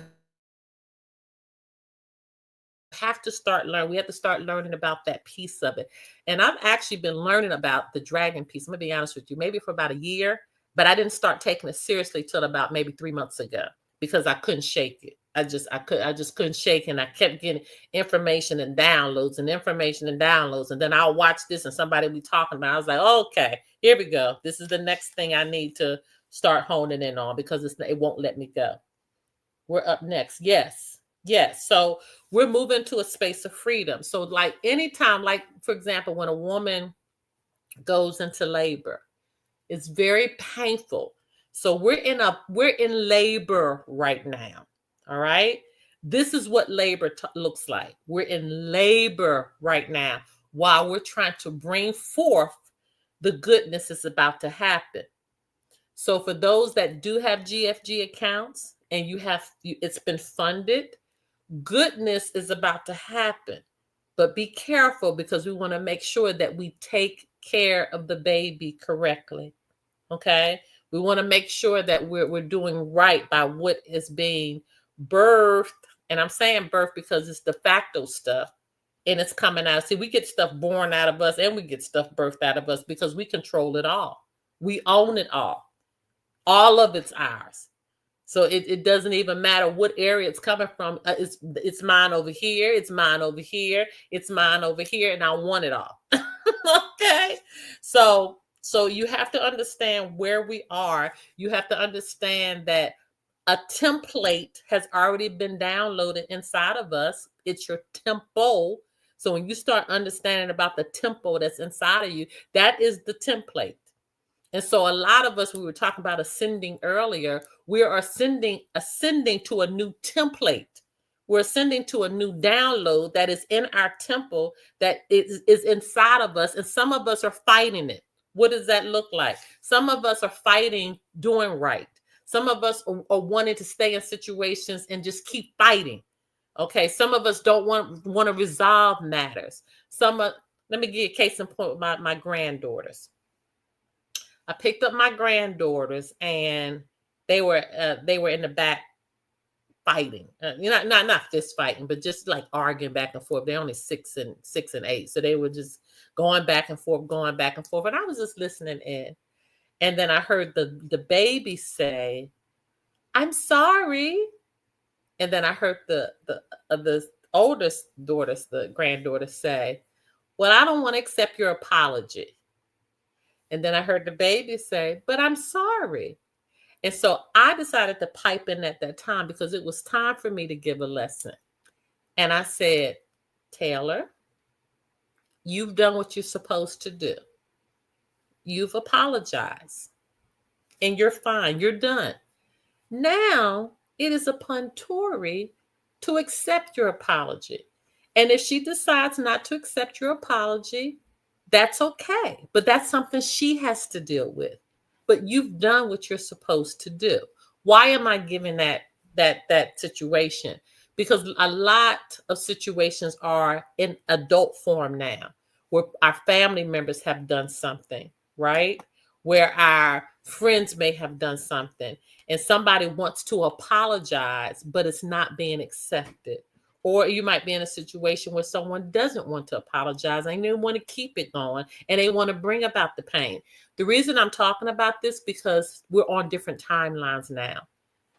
have to start learning. We have to start learning about that piece of it. And I've actually been learning about the dragon piece. I'm gonna be honest with you, maybe for about a year, but I didn't start taking it seriously till about maybe 3 months ago because I couldn't shake it. I just couldn't shake it. And I kept getting information and downloads. And then I'll watch this and somebody be talking about it. I was like, okay, here we go. This is the next thing I need to start honing in on because it won't let me go. We're up next. Yes. So we're moving to a space of freedom. So like anytime, like for example, when a woman goes into labor, it's very painful. So we're in labor right now. All right. This is what labor looks like. We're in labor right now while we're trying to bring forth the goodness that's about to happen. So for those that do have GFG accounts and it's been funded, goodness is about to happen. But be careful because we want to make sure that we take care of the baby correctly. Okay. We want to make sure that we're doing right by what is being birthed. And I'm saying birth because it's de facto stuff and it's coming out. See, we get stuff born out of us and we get stuff birthed out of us because we control it all. We own it all. All of it's ours. So it doesn't even matter what area it's coming from. It's mine over here. It's mine over here. It's mine over here, and I want it all. Okay, so you have to understand where we are. You have to understand that a template has already been downloaded inside of us. It's your tempo. So when you start understanding about the tempo that's inside of you, that is the template. And so a lot of us, we were talking about ascending earlier, we are ascending to a new template. We're ascending to a new download that is in our temple, that is inside of us. And some of us are fighting it. What does that look like? Some of us are fighting doing right. Some of us are wanting to stay in situations and just keep fighting. Okay. Some of us don't want to resolve matters. Let me give you a case in point with my granddaughters. I picked up my granddaughters and they were in the back fighting, not fist fighting, but just like arguing back and forth. They're only 6 and 8. So they were just going back and forth. And I was just listening in. And then I heard the baby say, "I'm sorry." And then I heard the oldest daughters, the granddaughter, say, "Well, I don't want to accept your apology." And then I heard the baby say, "But I'm sorry." And so I decided to pipe in at that time because it was time for me to give a lesson. And I said, "Taylor, you've done what you're supposed to do. You've apologized. And you're fine. You're done. Now it is upon Tori to accept your apology. And if she decides not to accept your apology, that's okay. But that's something she has to deal with. But you've done what you're supposed to do." Why am I giving that situation? Because a lot of situations are in adult form now, where our family members have done something, right? Where our friends may have done something, and somebody wants to apologize, but it's not being accepted. Or you might be in a situation where someone doesn't want to apologize and they want to keep it going and they want to bring about the pain. The reason I'm talking about this because we're on different timelines now.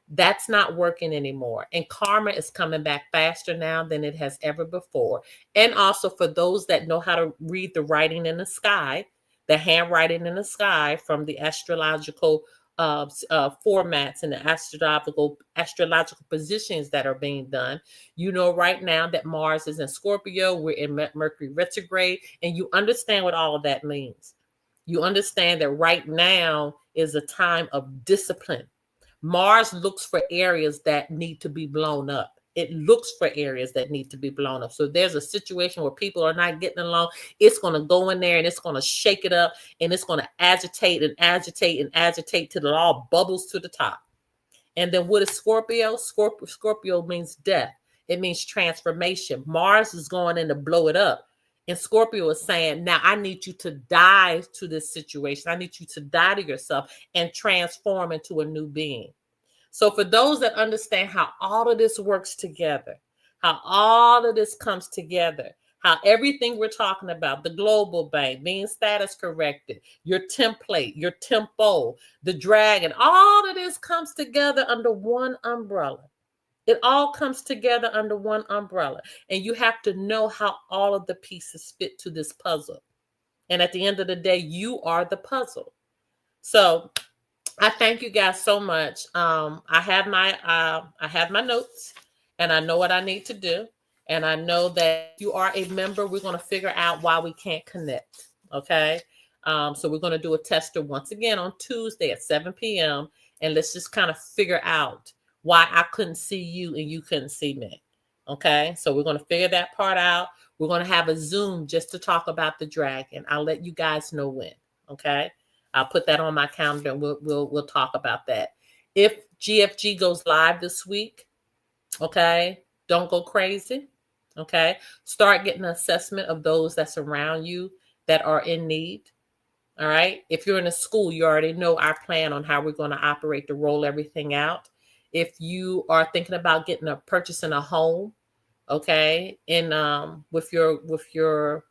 That's not working anymore. And karma is coming back faster now than it has ever before. And also for those that know how to read the writing in the sky, the handwriting in the sky from the astrological formats and the astrological positions that are being done. You know right now that Mars is in Scorpio, we're in Mercury retrograde, and you understand what all of that means. You understand that right now is a time of discipline. Mars looks for areas that need to be blown up. It looks for areas that need to be blown up. So there's a situation where people are not getting along. It's going to go in there and it's going to shake it up and it's going to agitate till it all bubbles to the top. And then what is Scorpio? Scorpio means death. It means transformation. Mars is going in to blow it up. And Scorpio is saying, now I need you to die to this situation. I need you to die to yourself and transform into a new being. So for those that understand how all of this works together, how all of this comes together, how everything we're talking about, the global bank, being status corrected, your template, your tempo, the dragon, all of this comes together under one umbrella. It all comes together under one umbrella. And you have to know how all of the pieces fit to this puzzle. And at the end of the day, you are the puzzle. So I thank you guys so much. I have my notes and I know what I need to do. And I know that if you are a member, we're going to figure out why we can't connect. Okay. So we're going to do a tester once again on Tuesday at 7 p.m. And let's just kind of figure out why I couldn't see you and you couldn't see me. Okay. So we're going to figure that part out. We're going to have a Zoom just to talk about the dragon. I'll let you guys know when. Okay. I'll put that on my calendar and we'll talk about that. If GFG goes live this week, okay, don't go crazy. Okay. Start getting an assessment of those that surround you that are in need. All right. If you're in a school, you already know our plan on how we're going to operate to roll everything out. If you are thinking about purchasing a home, okay, and with your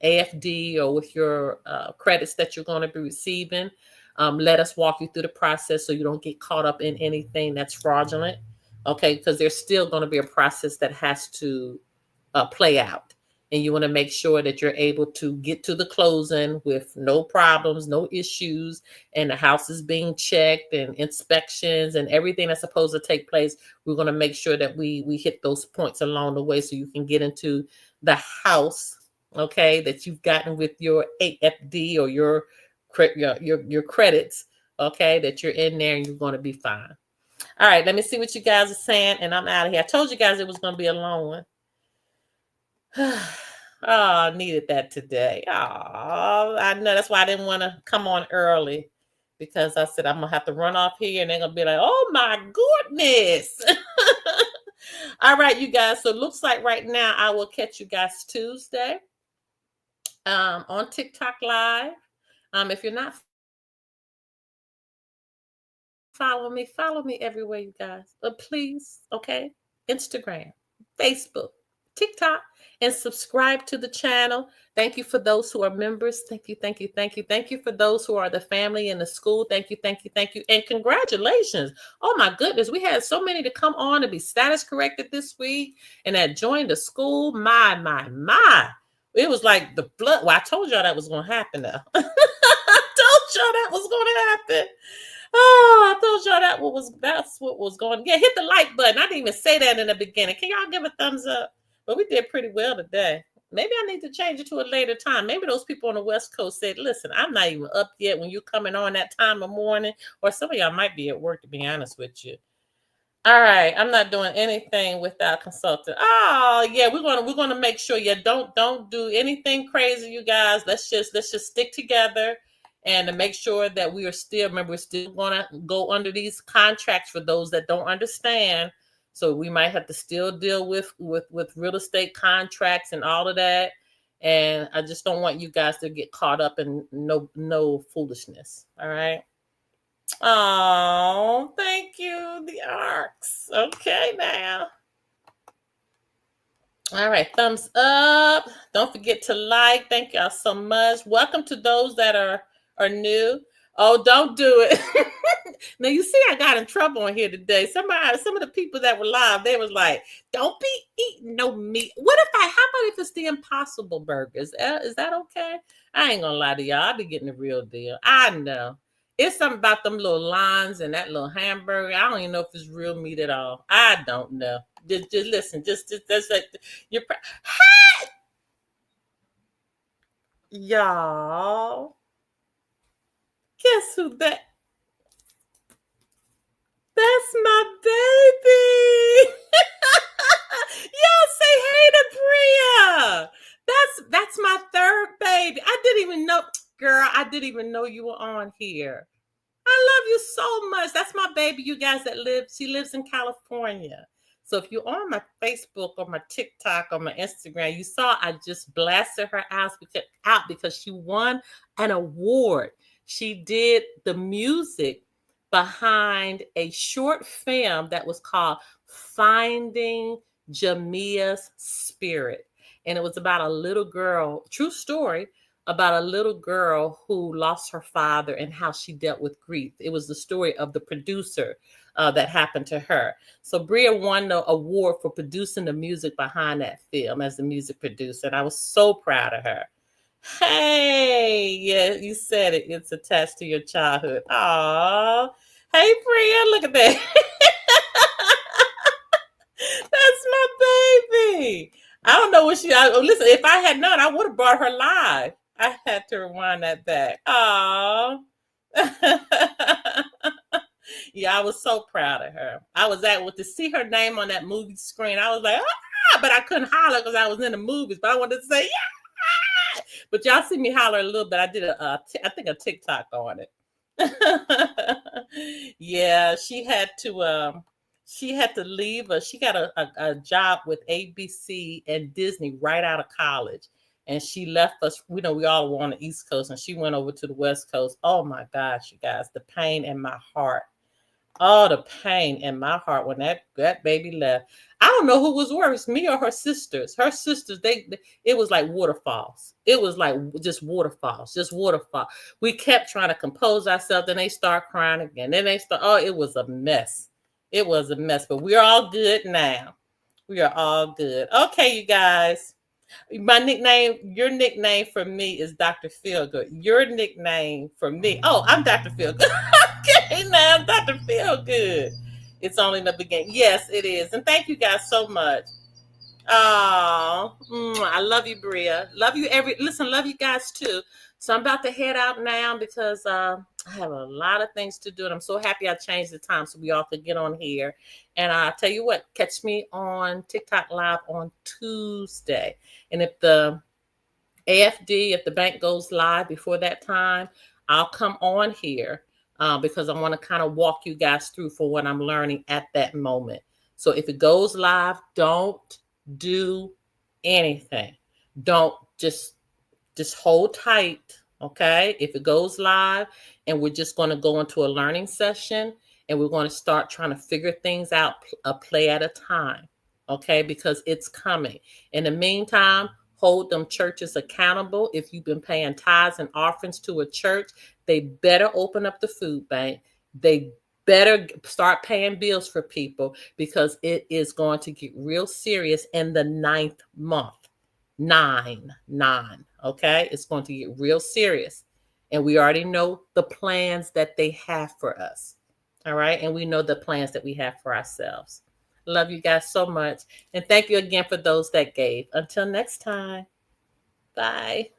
AFD or with your credits that you're going to be receiving, let us walk you through the process so you don't get caught up in anything that's fraudulent. Okay, because there's still going to be a process that has to play out. And you want to make sure that you're able to get to the closing with no problems, no issues, and the house is being checked and inspections and everything that's supposed to take place. We're going to make sure that we hit those points along the way so you can get into the house, okay, that you've gotten with your AFD or your credits, okay, that you're in there and you're going to be fine. All right, let me see what you guys are saying, and I'm out of here. I told you guys it was going to be a long one. Oh, I needed that today. Oh, I know. That's why I didn't want to come on early, because I said I'm going to have to run off here and they're going to be like, oh my goodness. All right, you guys. So it looks like right now I will catch you guys Tuesday on TikTok Live. If you're not follow me everywhere, you guys. But please, okay? Instagram, Facebook, TikTok, and subscribe to the channel. Thank you for those who are members. Thank you. Thank you for those who are the family in the school. Thank you. And congratulations. Oh my goodness. We had so many to come on and be status corrected this week and that joined the school. My. It was like the flood. Well, I told y'all that was going to happen now. I told y'all that was going to happen. Oh, I told y'all that's what was going. Yeah, hit the like button. I didn't even say that in the beginning. Can y'all give a thumbs up? But we did pretty well today. Maybe I need to change it to a later time. Maybe those people on the West Coast said, listen, I'm not even up yet when you're coming on that time of morning. Or some of y'all might be at work, to be honest with you. All right, I'm not doing anything without consulting. Oh, yeah, we're gonna make sure you don't do anything crazy, you guys. Let's just stick together and to make sure that we're still gonna go under these contracts for those that don't understand. So we might have to still deal with real estate contracts and all of that. And I just don't want you guys to get caught up in no foolishness. All right. Oh, thank you, the ARCs. Okay, now. All right, thumbs up. Don't forget to like. Thank y'all so much. Welcome to those that are new. Oh, don't do it. Now, you see, I got in trouble on here today. Some of the people that were live, they was like, don't be eating no meat. How about if it's the Impossible Burger? Is that okay? I ain't gonna lie to y'all. I be getting the real deal. I know. It's something about them little lines and that little hamburger. I don't even know if it's real meat at all. I don't know. Just listen. Just like you're. Hey! Y'all. Guess who that? That's my baby. Y'all say hey to Bria. That's my third baby. I didn't even know, girl. I didn't even know you were on here. I love you so much. That's my baby, you guys she lives in California. So if you're on my Facebook or my TikTok or my Instagram, you saw I just blasted her out because she won an award. She did the music behind a short film that was called Finding Jamia's Spirit. And it was about a little girl, true story, about a little girl who lost her father and how she dealt with grief. It was the story of the producer that happened to her. So Bria won the award for producing the music behind that film as the music producer. And I was so proud of her. Hey, yeah, you said it. It's attached to your childhood. Aw. Hey, Bria, look at that. That's my baby. I don't know what listen, if I had known, I would have brought her live. I had to rewind that back. Aw. Yeah, I was so proud of her. I was to see her name on that movie screen. I was like, but I couldn't holler because I was in the movies. But I wanted to say, yeah. But y'all see me holler a little bit. I did I think a TikTok on it. Yeah, she had to leave. She got a job with ABC and Disney right out of college. And she left us, we all were on the East Coast, and she went over to the West Coast. Oh my gosh, you guys, the pain in my heart. Oh, the pain in my heart when that baby left. I don't know who was worse, me or her sisters. Her sisters, it was like waterfalls. It was like just waterfalls, just waterfall. We kept trying to compose ourselves, then they start crying again. Then they start, oh, it was a mess. It was a mess, but we're all good now. We are all good. Okay, you guys. My nickname, your nickname for me is Dr. Feelgood. Your nickname for me, oh, I'm Dr. Feelgood. Okay, now I'm Dr. Feelgood. It's only the beginning. Yes, it is. And thank you guys so much. Oh, I love you, Bria. Love you love you guys too. So I'm about to head out now because I have a lot of things to do. And I'm so happy I changed the time so we all could get on here. And I'll tell you what, catch me on TikTok Live on Tuesday. And if the AFD, if the bank goes live before that time, I'll come on here because I want to kind of walk you guys through for what I'm learning at that moment. So if it goes live, don't do anything. Don't just hold tight. Okay. If it goes live and we're just going to go into a learning session and we're going to start trying to figure things out a play at a time. Okay. Because it's coming. In the meantime, hold them churches accountable. If you've been paying tithes and offerings to a church, they better open up the food bank. They better start paying bills for people because it is going to get real serious in the 9th month. 9. Okay. It's going to get real serious. And we already know the plans that they have for us. All right. And we know the plans that we have for ourselves. Love you guys so much. And thank you again for those that gave. Until next time. Bye.